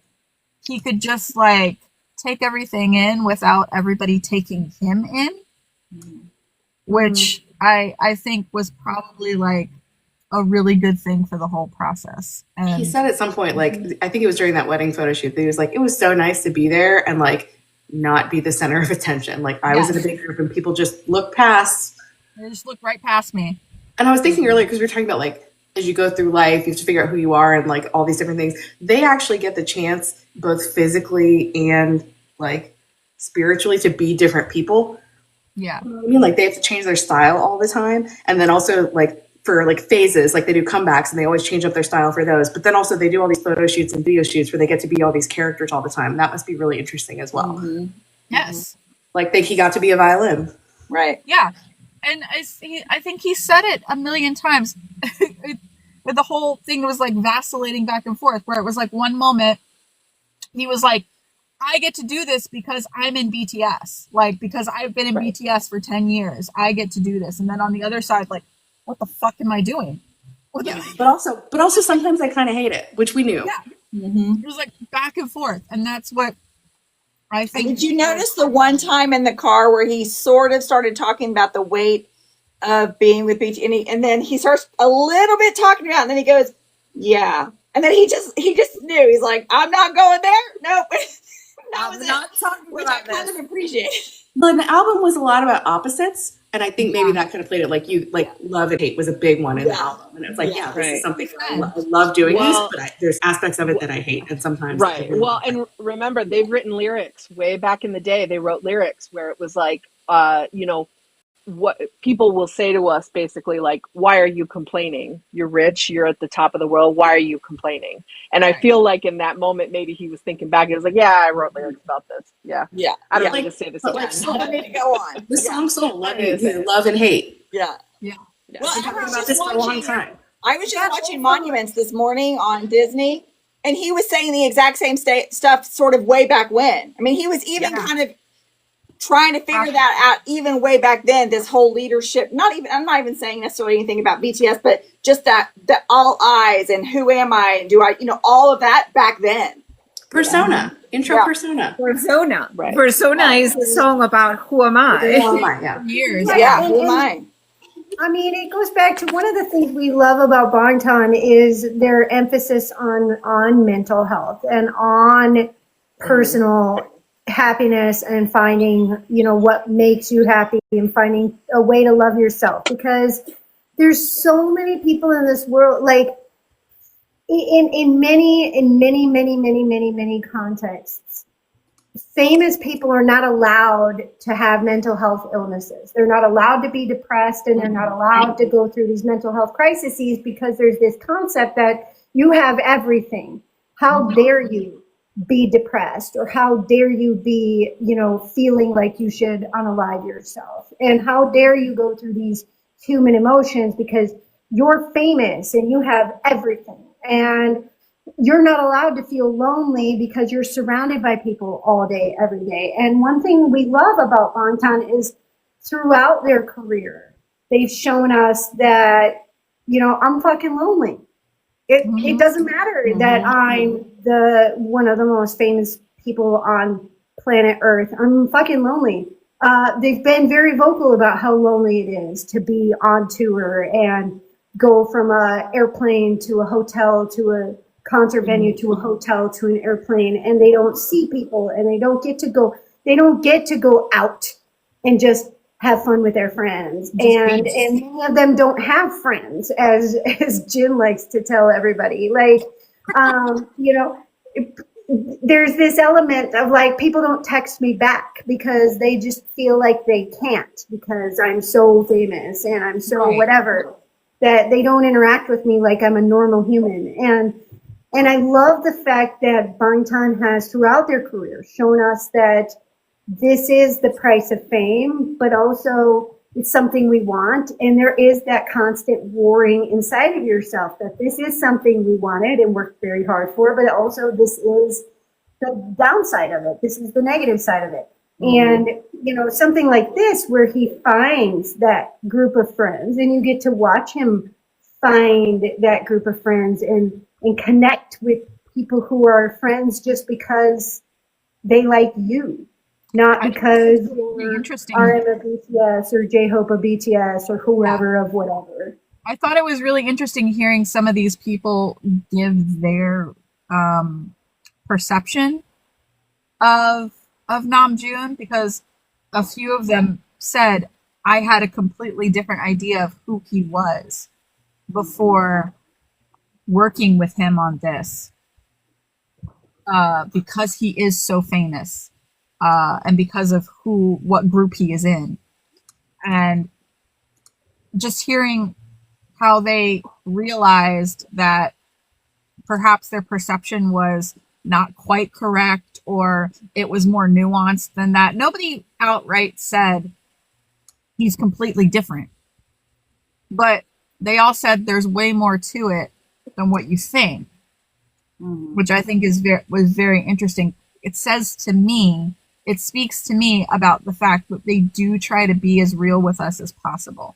he could just like take everything in without everybody taking him in, which I think was probably like a really good thing for the whole process. And he said at some point, like, I think it was during that wedding photo shoot, that he was like, it was so nice to be there and like not be the center of attention. Like I was in a big group and people just look past. They just look right past me. And I was thinking earlier, because we were talking about like, as you go through life, you have to figure out who you are and like all these different things. They actually get the chance both physically and like spiritually to be different people. Yeah. You know what I mean? Like they have to change their style all the time. And then also like for like phases, like they do comebacks and they always change up their style for those. But then also they do all these photo shoots and video shoots where they get to be all these characters all the time. That must be really interesting as well. Mm-hmm. Yes. Like he got to be a violin. Right. Yeah. And I think he said it a million times. The whole thing was like vacillating back and forth, where it was like one moment he was like, I get to do this because I'm in BTS. Like, because I've been in BTS for 10 years. I get to do this. And then on the other side, like, what the fuck am I doing? But also sometimes I kind of hate it, which we knew. Yeah. Mm-hmm. It was like back and forth. And that's what I think. Did you notice the one time in the car where he sort of started talking about the weight of being with BT, and then he starts a little bit talking about it, and then he goes, yeah. And then he just knew. He's like, I'm not going there. Nope. I'm not talking which about I kind of appreciate. But the album was a lot about opposites. And I think maybe that kind of played it. Like love and hate was a big one in the album. And it's like, this is something I love doing this, but there's aspects of it that I hate. And sometimes. Right. Well, and remember, they've written lyrics way back in the day. They wrote lyrics where it was like, what people will say to us basically like, why are you complaining? You're rich, you're at the top of the world, why are you complaining? And I feel like in that moment maybe he was thinking back, he was like, I wrote lyrics about this. I don't need to say this again. I need to go on. The song Soul, love and hate. Yeah. Well, I was about this for a long time. I was just watching Monuments this morning on Disney, and he was saying the exact same stuff sort of way back when. I mean, he was even kind of trying to figure that out even way back then, this whole leadership, I'm not even saying necessarily anything about BTS, but just that all eyes and who am I and do I, all of that back then. Persona, intro Yeah. persona. Right. Persona is the song about who am I? Who am I? Yeah. Years. Yeah, who am I? I mean, it goes back to one of the things we love about Bangtan is their emphasis on mental health and on personal happiness and finding, what makes you happy and finding a way to love yourself, because there's so many people in this world, like in many contexts, famous people are not allowed to have mental health illnesses. They're not allowed to be depressed, and they're not allowed to go through these mental health crises because there's this concept that you have everything. How dare you be depressed, or how dare you be, feeling like you should unalive yourself? And how dare you go through these human emotions because you're famous and you have everything. And you're not allowed to feel lonely because you're surrounded by people all day, every day. And one thing we love about Bangtan is throughout their career, they've shown us that, I'm fucking lonely. It doesn't matter that I'm one of the most famous people on planet Earth. I'm fucking lonely. They've been very vocal about how lonely it is to be on tour and go from an airplane to a hotel to a concert venue to a hotel to an airplane, and they don't see people, and they don't get to go out and just have fun with their friends. And many of them don't have friends, as Jin likes to tell everybody. Like, there's this element of like, people don't text me back because they just feel like they can't, because I'm so famous and I'm so whatever, that they don't interact with me like I'm a normal human. And I love the fact that Bangtan has throughout their career shown us that this is the price of fame, but also it's something we want. And there is that constant warring inside of yourself that this is something we wanted and worked very hard for, but also this is the downside of it. This is the negative side of it. And, something like this where he finds that group of friends, and you get to watch him find that group of friends and connect with people who are friends just because they like you. Not because you're RM of BTS or J-Hope of BTS or whoever of whatever. I thought it was really interesting hearing some of these people give their perception of Namjoon, because a few of them said, I had a completely different idea of who he was before working with him on this, because he is so famous. And because of what group he is in. And just hearing how they realized that perhaps their perception was not quite correct, or it was more nuanced than that. Nobody outright said he's completely different, but they all said there's way more to it than what you think, which I think was very interesting. It speaks to me about the fact that they do try to be as real with us as possible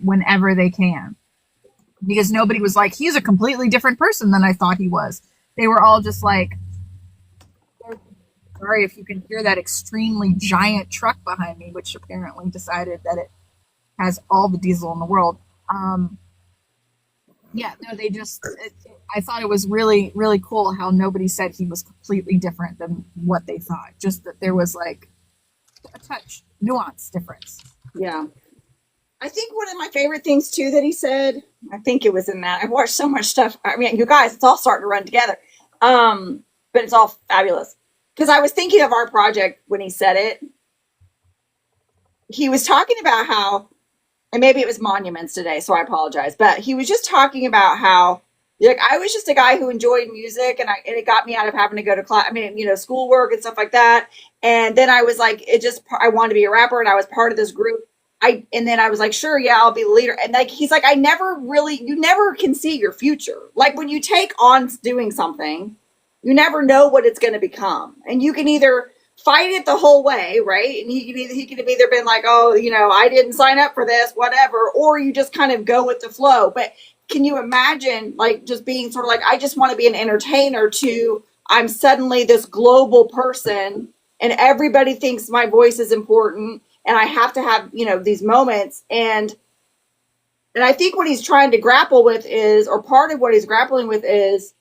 whenever they can, because nobody was like, he's a completely different person than I thought he was. They were all just like, sorry if you can hear that extremely giant truck behind me, which apparently decided that it has all the diesel in the world. I thought it was really, really cool how nobody said he was completely different than what they thought. Just that there was like a touch, nuance difference. Yeah. I think one of my favorite things too that he said, I think it was in that, I've watched so much stuff. I mean, you guys, it's all starting to run together. But it's all fabulous. Because I was thinking of our project when he said it. He was talking about how, and maybe it was monuments today, so I apologize, but he was just talking about how, like, I was just a guy who enjoyed music, and it got me out of having to go to class. I mean, schoolwork and stuff like that. And then I was like, I wanted to be a rapper, and I was part of this group. And then I was like, sure, yeah, I'll be the leader. And like, he's like, you never can see your future. Like when you take on doing something, you never know what it's going to become. And you can either fight it the whole way, right? And he could have either been like, oh, I didn't sign up for this, whatever, or you just kind of go with the flow. But can you imagine like just being sort of like, I just want to be an entertainer, to I'm suddenly this global person and everybody thinks my voice is important and I have to have, these moments. And I think what he's trying to grapple with is, or part of what he's grappling with is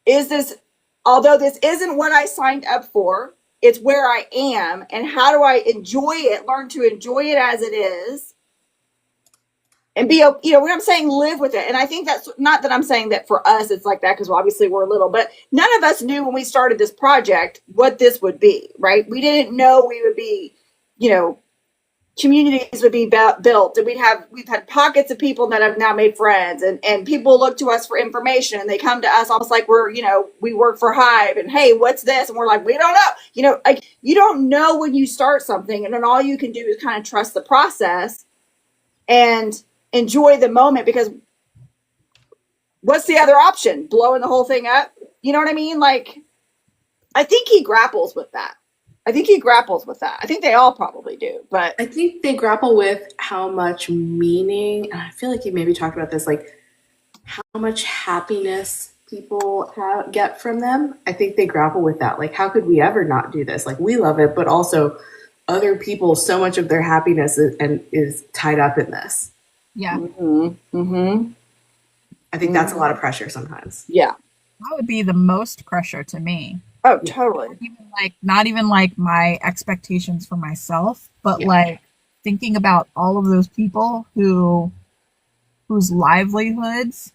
this, although this isn't what I signed up for, it's where I am, and how do I enjoy it, learn to enjoy it as it is, and be, what I'm saying, live with it. And I think that's not that I'm saying that for us it's like that, because obviously we're little, but none of us knew when we started this project what this would be, right? We didn't know we would be, communities would be built, and we've had pockets of people that have now made friends, and people look to us for information, and they come to us almost like we're, we work for Hive, and hey, what's this? And we're like, we don't know, like you don't know when you start something, and then all you can do is kind of trust the process and enjoy the moment, because what's the other option? Blowing the whole thing up? You know what I mean? Like, I think he grapples with that. I think they all probably do, but I think they grapple with how much meaning, and I feel like you maybe talked about this, like how much happiness people get from them. I think they grapple with that. Like, how could we ever not do this? Like, we love it, but also other people, so much of their happiness is tied up in this. Yeah. I think that's a lot of pressure sometimes. Yeah. That would be the most pressure to me. Oh, totally. Not even like my expectations for myself, but like thinking about all of those people whose livelihoods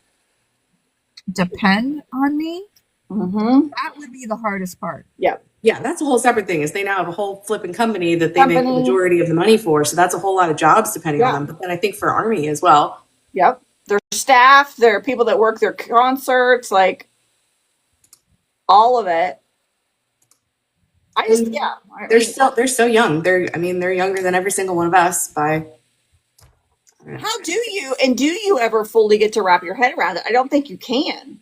depend on me. That would be the hardest part. Yeah. Yeah, that's a whole separate thing, is they now have a whole flipping company that they make the majority of the money for. So that's a whole lot of jobs depending on them. But then I think for Army as well. Yep. Their staff, their people that work their concerts, like all of it. They're so young. They're younger than every single one of us by. How do you ever fully get to wrap your head around it? I don't think you can.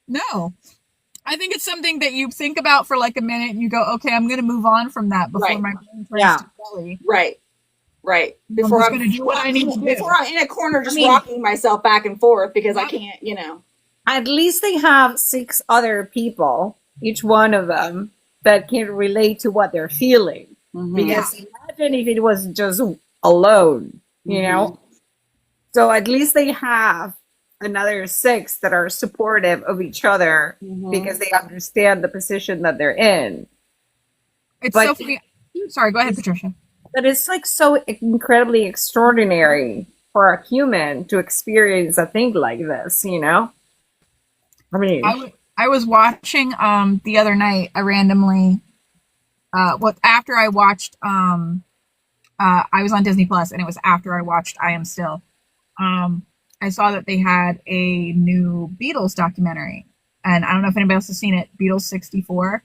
No. I think it's something that you think about for like a minute and you go, okay, I'm going to move on from that before my brain turns to jelly. Right. Before I'm going to do what I need to do. Before I'm in a corner just rocking myself back and forth because I can't, At least they have 6 other people, each one of them, that can relate to what they're feeling. Because imagine if it was just alone, you know? So at least they have another 6 that are supportive of each other because they understand the position that they're in. It's so funny. Sorry, go ahead, Patricia. But it's like so incredibly extraordinary for a human to experience a thing like this, I mean, I was watching the other night. I randomly, after I watched, I was on Disney Plus, and it was after I watched I Am Still. I saw that they had a new Beatles documentary, and I don't know if anybody else has seen it. Beatles 64.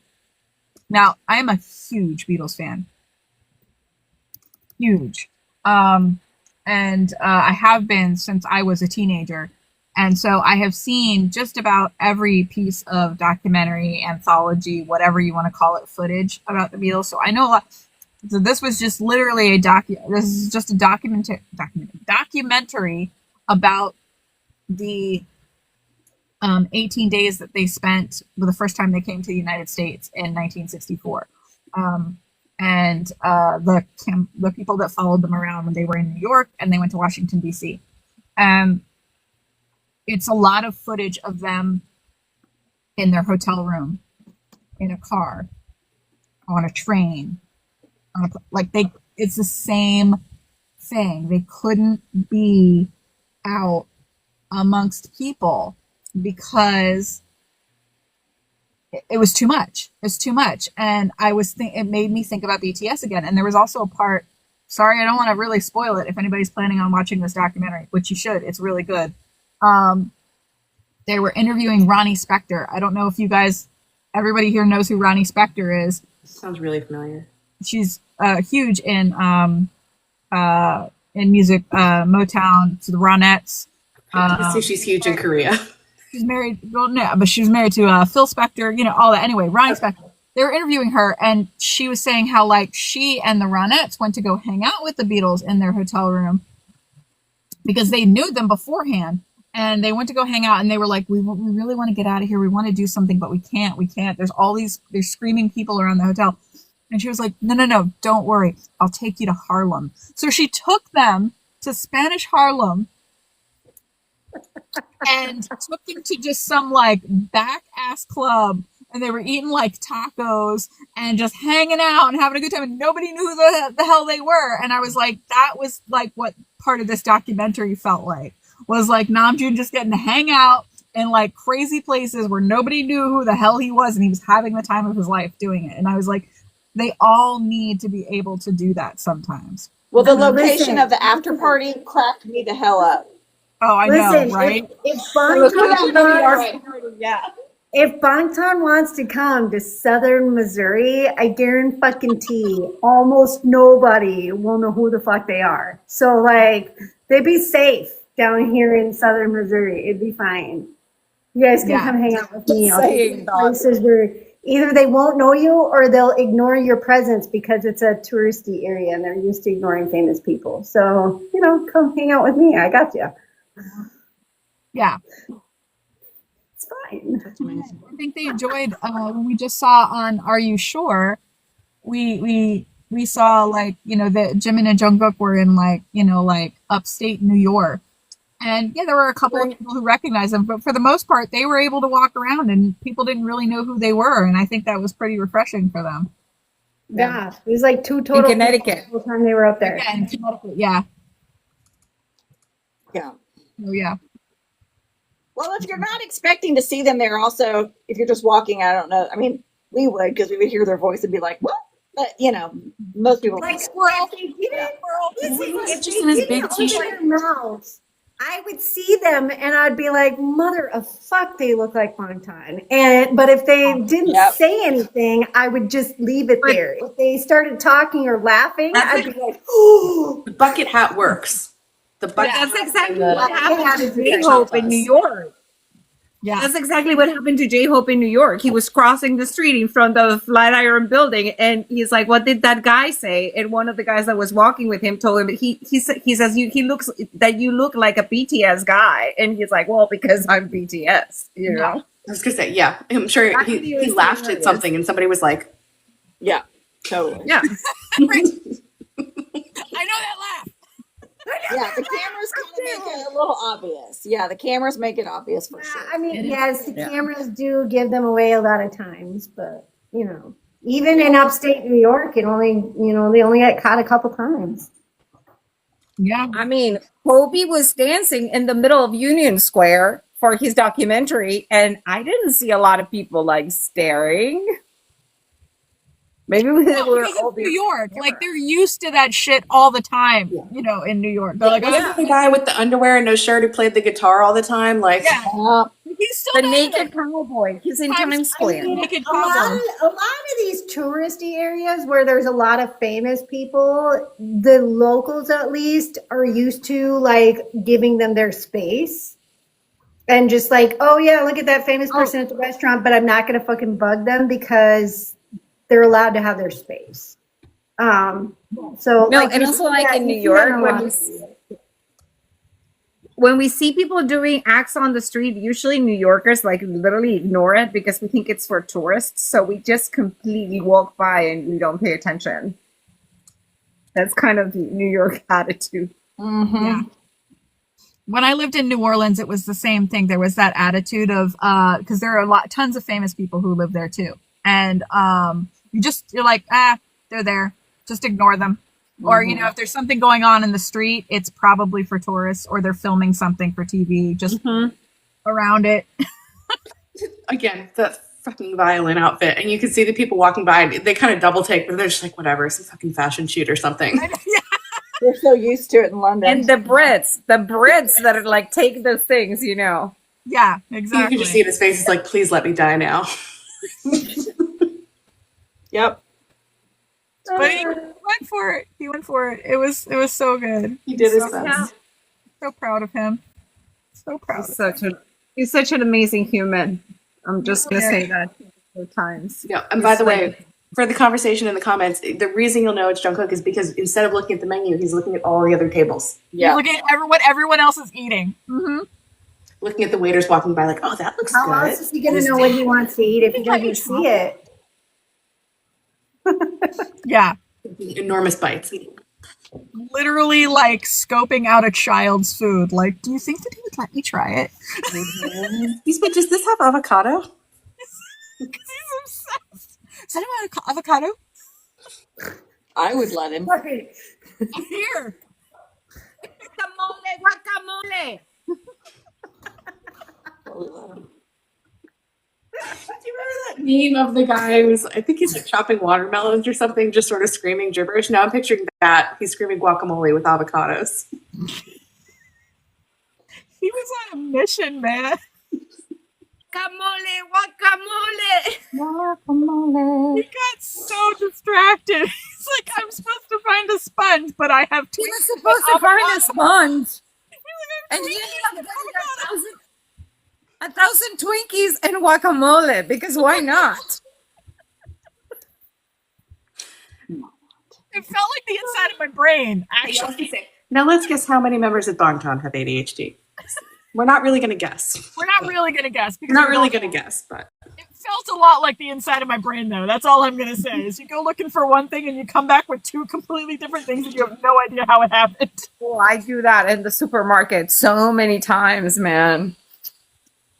Now, I am a huge Beatles fan. Huge. And I have been since I was a teenager. And so I have seen just about every piece of documentary, anthology, whatever you want to call it, footage about the Beatles. So I know a lot. So this was just literally this is just a documentary about the 18 days that they spent the first time they came to the United States in 1964. And the people that followed them around when they were in New York and they went to Washington, D.C. It's a lot of footage of them in their hotel room, in a car, on a train, it's the same thing. They couldn't be out amongst people because it was too much. It's too much. And it made me think about BTS again. And there was also a part, sorry, I don't want to really spoil it if anybody's planning on watching this documentary, which you should. It's really good. They were interviewing Ronnie Spector. I don't know if you guys, everybody here knows who Ronnie Spector is. Sounds really familiar. She's huge in music, Motown, to the Ronettes. I see she's huge in Korea. She's married. Well, no, but she was married to Phil Spector. All that. Anyway, Ronnie Spector. they were interviewing her, and she was saying how like she and the Ronettes went to go hang out with the Beatles in their hotel room because they knew them beforehand, and they went to go hang out, and they were like, we really want to get out of here. We want to do something, but we can't. There's screaming people around the hotel. And she was like, no, don't worry. I'll take you to Harlem. So she took them to Spanish Harlem and took them to just some like back ass club. And they were eating like tacos and just hanging out and having a good time. And nobody knew who the hell they were. And I was like, that was like what part of this documentary felt like. Was like Namjoon just getting to hang out in like crazy places where nobody knew who the hell he was. And he was having the time of his life doing it. And I was like, they all need to be able to do that sometimes. Well, the location of the after party cracked me the hell up. Oh, I know, right? If Bangtan wants to come to Southern Missouri, I guarantee almost nobody will know who the fuck they are. So, like, they'd be safe down here in Southern Missouri. It'd be fine. You guys can come hang out with me. Places where either they won't know you or they'll ignore your presence because it's a touristy area and they're used to ignoring famous people. So, come hang out with me. I got you. Yeah. It's fine. I think they enjoyed when we just saw on Are You Sure? We saw like, that Jimin and Jungkook were in like, like upstate New York. And yeah, there were a couple of people who recognized them, but for the most part, they were able to walk around and people didn't really know who they were. And I think that was pretty refreshing for them. Yeah, it was like 2 total in Connecticut the time they were up there. Yeah, in Connecticut, yeah. Yeah. Oh, yeah. Well, if you're not expecting to see them there, also, if you're just walking, I don't know. I mean, we would because we would hear their voice and be like, what? But, most people Like squirrel. If just in his big t-shirt mouths, I would see them and I'd be like, mother of fuck, they look like Bangtan. But if they didn't say anything, I would just leave it there. If they started talking or laughing, I'd be like, oh. The bucket hat works. The bucket That's hat exactly and what happened to the- J-Hope in New York. Yeah. That's exactly what happened to J-Hope in New York. He was crossing the street in front of Flatiron Building, and he's like, "What did that guy say?" And one of the guys that was walking with him told him he says you look like a BTS guy, and he's like, "Well, because I'm BTS," you know. I was gonna say, yeah, I'm sure he laughed at something, and somebody was like, yeah, totally. Yeah. I know that laugh. Yeah, the cameras kind of make it a little obvious. Yeah, the cameras make it obvious for sure. I mean, yes, the cameras do give them away a lot of times, but even in upstate New York, they only got caught a couple times. Yeah. I mean, Hobi was dancing in the middle of Union Square for his documentary, and I didn't see a lot of people like staring. Maybe we were because of New York. Like they're used to that shit all the time, in New York. They're like, the guy with the underwear and no shirt who played the guitar all the time, like he's still the naked cowboy. He's in Times Square. Naked A lot cowboy. of these touristy areas where there's a lot of famous people, the locals at least are used to like giving them their space. And just like, oh yeah, look at that famous person at the restaurant, but I'm not gonna fucking bug them because they're allowed to have their space. And also in New York, when we see people doing acts on the street, usually New Yorkers like literally ignore it because we think it's for tourists. So we just completely walk by and we don't pay attention. That's kind of the New York attitude. Mm-hmm. Yeah. When I lived in New Orleans, it was the same thing. There was that attitude of because there are tons of famous people who live there too, and you're like, they're there, just ignore them. Mm-hmm. Or if there's something going on in the street, it's probably for tourists, or they're filming something for TV, just around it. again, that fucking violin outfit, and you can see the people walking by. They kind of double take, but they're just like, whatever, it's a fucking fashion shoot or something. They're so used to it in London. And the Brits that are like take those things, Yeah, exactly. You can just see his face. It's like, please let me die now. Yep. But he went for it. He went for it. It was so good. He did his best. So proud of him. So proud. He's such an amazing human. I'm just gonna say that. times. Yeah, and by the way, for the conversation in the comments, the reason you'll know it's Jungkook is because instead of looking at the menu, he's looking at all the other tables. Yeah. He's looking at what everyone else is eating. Mm-hmm. Looking at the waiters walking by like, oh, that looks How good. else is he going to know what he wants to eat if he doesn't see it? Yeah. Enormous bites. Literally like scoping out a child's food. Like, do you think that he would let me try it? He's like, does this have avocado? Because he's obsessed. Is that an avocado? I would let him. Here. Guacamole. Do you remember that meme of the guy who's, I think he's like chopping watermelons or something, just sort of screaming gibberish? Now I'm picturing that. He's screaming guacamole with avocados. He was on a mission, man. Guacamole. He got so distracted. He's like, I'm supposed to find a sponge, but I have He Twinkies was supposed to with find a avocado. sponge. And Twinkies he ended up with getting avocado. 1,000 Twinkies and guacamole, because why not? It felt like the inside of my brain, actually. Now let's guess how many members of Bangtan have ADHD. We're not really going to guess. We're not really going to guess. We're Because not we really don't going to know. guess, but It felt a lot like the inside of my brain, though. That's all I'm going to say. Is you go looking for one thing and you come back with two completely different things and you have no idea how it happened. Oh, I do that in the supermarket so many times, man.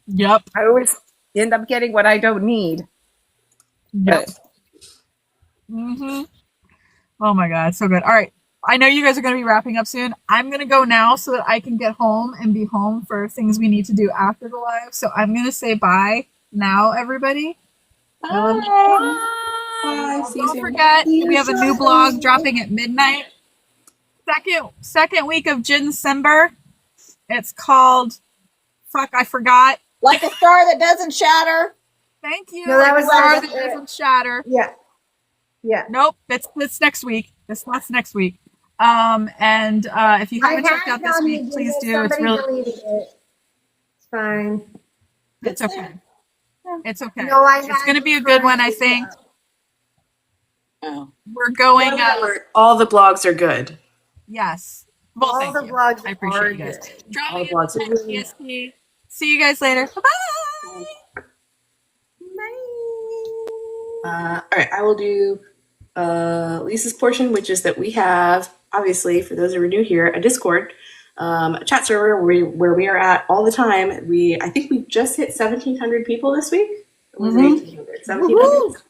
Yep. I always end up getting what I don't need. Yep. Mm-hmm. Oh my God, so good. All right. I know you guys are going to be wrapping up soon. I'm going to go now so that I can get home and be home for things we need to do after the live. So I'm going to say bye now, everybody. bye. See you Don't soon. forget, we have a new blog dropping at midnight. Second week of JINCEMBER. It's called, fuck, I forgot. Like a star that doesn't shatter. Thank you. No, that Like a was star last that year. doesn't shatter. Yeah. Yeah. Nope, that's next week. That's next week. And if you haven't checked out this week, please do. It's really, deleted it. It's fine. it's okay. It's okay. No, I It's going to be a good one, I think. Oh. We're going. All the blogs are good. Yes. Well, All thank the you. vlogs I appreciate are you guys. good. Drop All me the blogs are a TSP. See you guys later. Bye-bye. All right, I will do Lisa's portion, which is that we have, obviously, for those who are new here, a Discord, a chat server where we are at all the time. I think we just hit 1,700 people this week. Or was it 1,800? 1,700.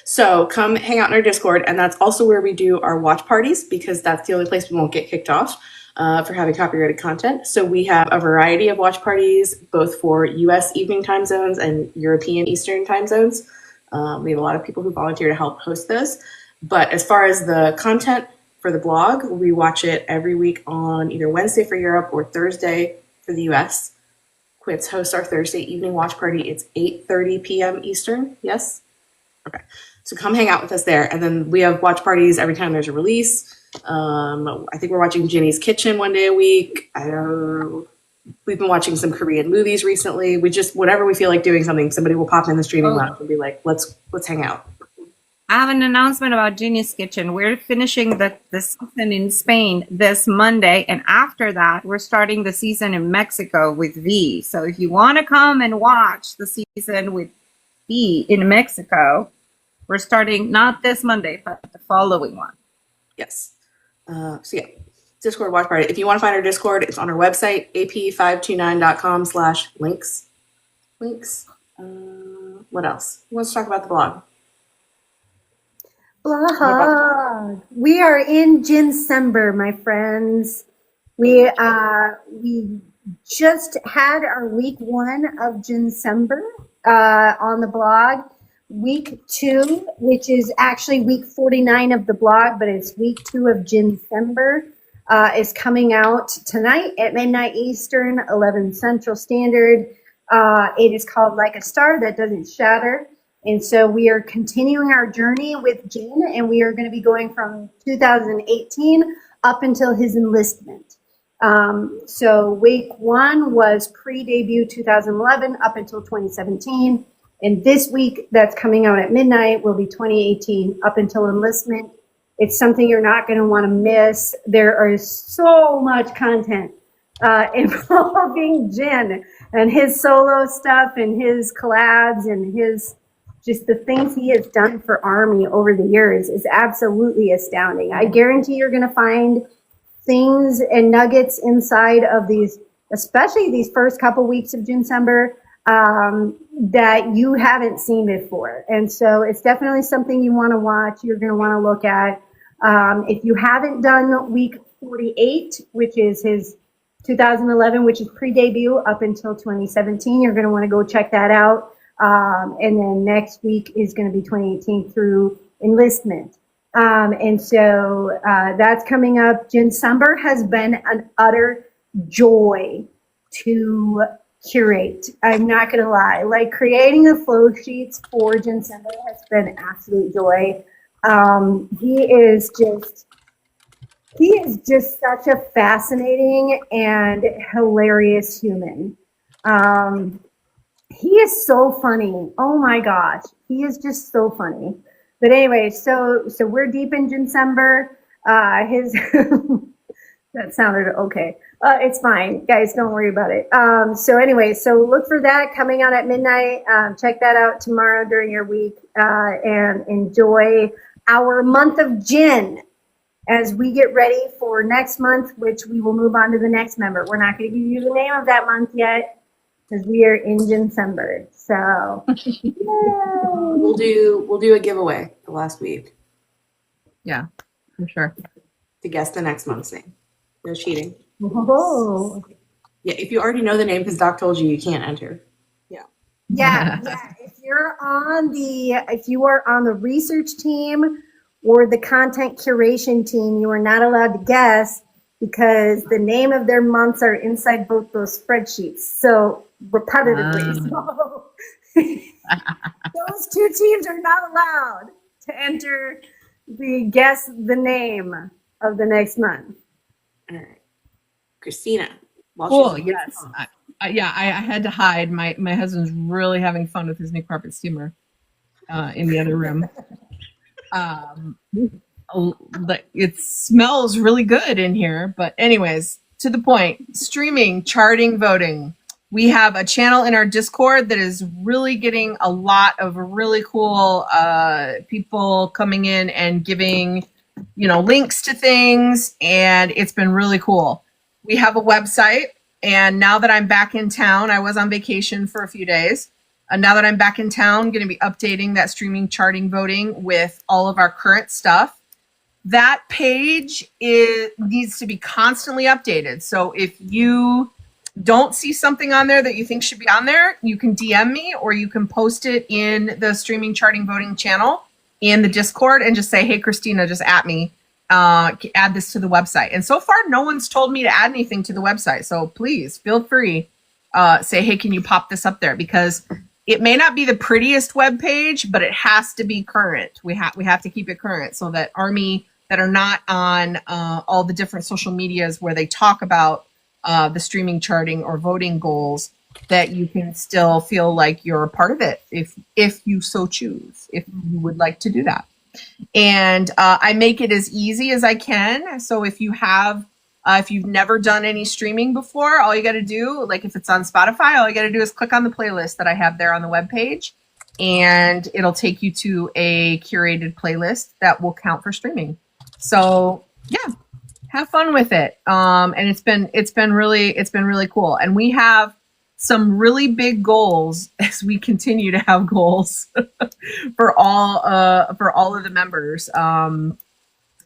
So come hang out in our Discord, and that's also where we do our watch parties, because that's the only place we won't get kicked off for having copyrighted content. So we have a variety of watch parties, both for US evening time zones and European Eastern time zones. We have a lot of people who volunteer to help host those. But as far as the content for the blog, we watch it every week on either Wednesday for Europe or Thursday for the US. Quince hosts our Thursday evening watch party. It's 8:30 p.m. Eastern. Yes? Okay. So come hang out with us there. And then we have watch parties every time there's a release. I think we're watching Ginny's Kitchen one day a week. We've been watching some Korean movies recently. We just, whatever we feel like doing something, somebody will pop in the streaming lounge and be like, let's hang out. I have an announcement about Genius Kitchen. We're finishing the season in Spain this Monday, and after that, we're starting the season in Mexico with V. So if you want to come and watch the season with V in Mexico, we're starting not this Monday, but the following one. Yes. So yeah, Discord watch party. If you want to find our Discord, it's on our website, ap529.com/links. Links. What else? Who wants to talk about the blog? Blog. We are in JINCEMBER, my friends. We just had our week 1 of JINCEMBER on the blog. Week 2, which is actually week 49 of the blog, but it's week 2 of JINCEMBER, is coming out tonight at midnight Eastern, 11 Central Standard. It is called Like a Star That Doesn't Shatter. And so we are continuing our journey with Jin, and we are going to be going from 2018 up until his enlistment. So week 1 was pre-debut 2011 up until 2017. And this week that's coming out at midnight will be 2018 up until enlistment. It's something you're not going to want to miss. There is so much content involving Jin and his solo stuff and his collabs and his just the things he has done for Army over the years is absolutely astounding. I guarantee you're going to find things and nuggets inside of these, especially these first couple weeks of JINCEMBER, that you haven't seen before. And so it's definitely something you want to watch. You're going to want to look at. If you haven't done week 48, which is his 2011, which is pre-debut up until 2017, you're going to want to go check that out. And then next week is going to be 2018 through enlistment. And so that's coming up. JINCEMBER has been an utter joy to curate. I'm not going to lie. Like creating the flow sheets for JINCEMBER has been an absolute joy. He is just such a fascinating and hilarious human. He is so funny. Oh my gosh. He is just so funny. But anyway, so we're deep in JINCEMBER. His that sounded okay. It's fine, guys. Don't worry about it. So anyway, so look for that coming out at midnight. Check that out tomorrow during your week, and enjoy our month of Jin as we get ready for next month, which we will move on to the next member. We're not going to give you the name of that month yet because we are in JINCEMBER. So we'll do a giveaway the last week. Yeah, for sure. To guess the next month's name. No cheating. oh. Yeah, if you already know the name because Doc told you, you can't enter. Yeah. If you are on the research team or the content curation team, you are not allowed to guess because the name of their months are inside both those spreadsheets. So repetitively. So those two teams are not allowed to enter the guess the name of the next month. All right. Christina. Cool, yes. I had to hide. My husband's really having fun with his new carpet steamer in the other room. It smells really good in here. But anyways, to the point, streaming, charting, voting. We have a channel in our Discord that is really getting a lot of really cool people coming in and giving, links to things. And it's been really cool. We have a website. And now that I'm back in town, I was on vacation for a few days. Now that I'm back in town, going to be updating that streaming, charting, voting with all of our current stuff. That page needs to be constantly updated. So if you don't see something on there that you think should be on there, you can DM me or you can post it in the streaming, charting, voting channel in the Discord and just say, hey, Christina, just at me. Add this to the website. And so far, no one's told me to add anything to the website. So please feel free. Say, hey, can you pop this up there? Because it may not be the prettiest web page, but it has to be current. We have to keep it current so that Army that are not on all the different social medias where they talk about the streaming, charting, or voting goals, that you can still feel like you're a part of it if you so choose, if you would like to do that. And I make it as easy as I can. So if you've never done any streaming before, all you got to do, like if it's on Spotify, all you got to do is click on the playlist that I have there on the webpage, and it'll take you to a curated playlist that will count for streaming. So yeah, have fun with it. And it's been really cool. And we have some really big goals as we continue to have goals for all of the members. And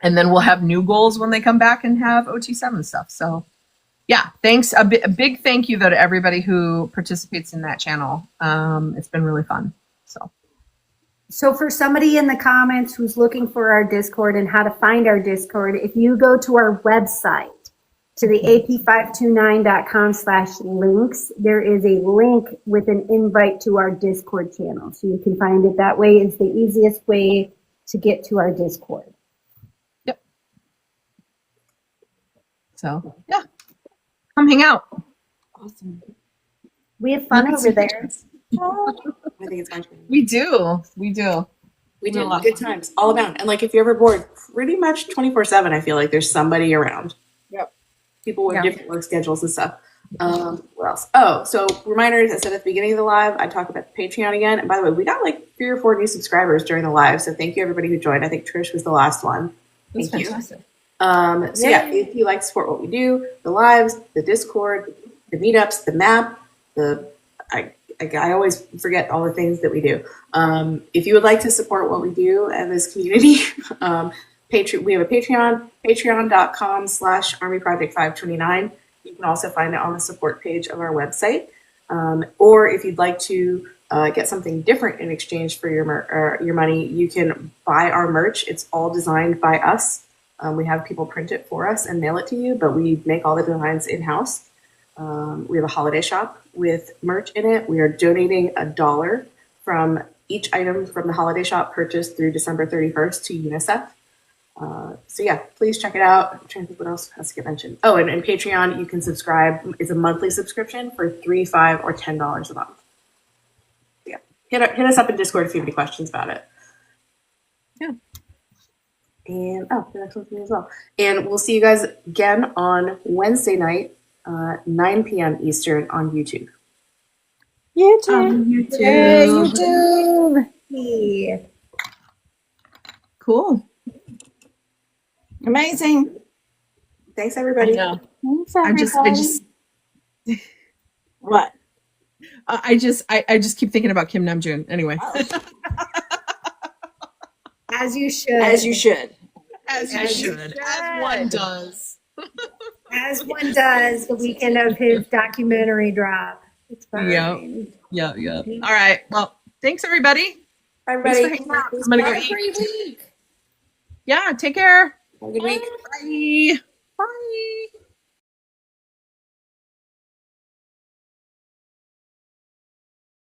then we'll have new goals when they come back and have OT7 stuff. So yeah, thanks. A big thank you though to everybody who participates in that channel. It's been really fun. So for somebody in the comments who's looking for our Discord and how to find our Discord, if you go to our website, to the ap529.com/links, there is a link with an invite to our Discord channel. So you can find it that way. Is the easiest way to get to our Discord. Yep. So yeah, come hang out. Awesome. We have fun over there. I think it's fun. We do. We do. We do. love Good times all around. And like if you're ever bored, pretty much 24/7, I feel like there's somebody around. Yep. People with Yeah. different work schedules and stuff. What else? Oh, so reminders, I said at the beginning of the live, I talked about Patreon again. And by the way, we got like 3 or 4 new subscribers during the live. So thank you everybody who joined. I think Trish was the last one. Thank you. fantastic. So yeah, if you like to support what we do, the lives, the Discord, the meetups, the map, I always forget all the things that we do. If you would like to support what we do and this community, we have a Patreon, patreon.com/armyproject529. You can also find it on the support page of our website. Or if you'd like to get something different in exchange for your money, you can buy our merch. It's all designed by us. We have people print it for us and mail it to you, but we make all the designs in-house. We have a holiday shop with merch in it. We are donating $1 from each item from the holiday shop purchased through December 31st to UNICEF. So yeah, please check it out. I'm trying to think what else has to get mentioned. Oh, and Patreon, you can subscribe. It's a monthly subscription for $3, $5, or $10 a month. So yeah, hit us up in Discord if you have any questions about it. Yeah. And the next one's me as well. And we'll see you guys again on Wednesday night, 9 p.m. Eastern on YouTube. YouTube. Yay, YouTube. Yeah. Cool. Amazing. Thanks, everybody. I know. Thanks, I just What? I just keep thinking about Kim Namjoon. Anyway. As you should. As you should. As you should. As one does. As one does the weekend of his documentary drop. It's fine. Yeah. All right. Well, thanks everybody. Bye, Thanks for everybody. hanging out. I'm gonna go Have a great eat. week. Yeah, take care. Have a good week. Bye. Bye.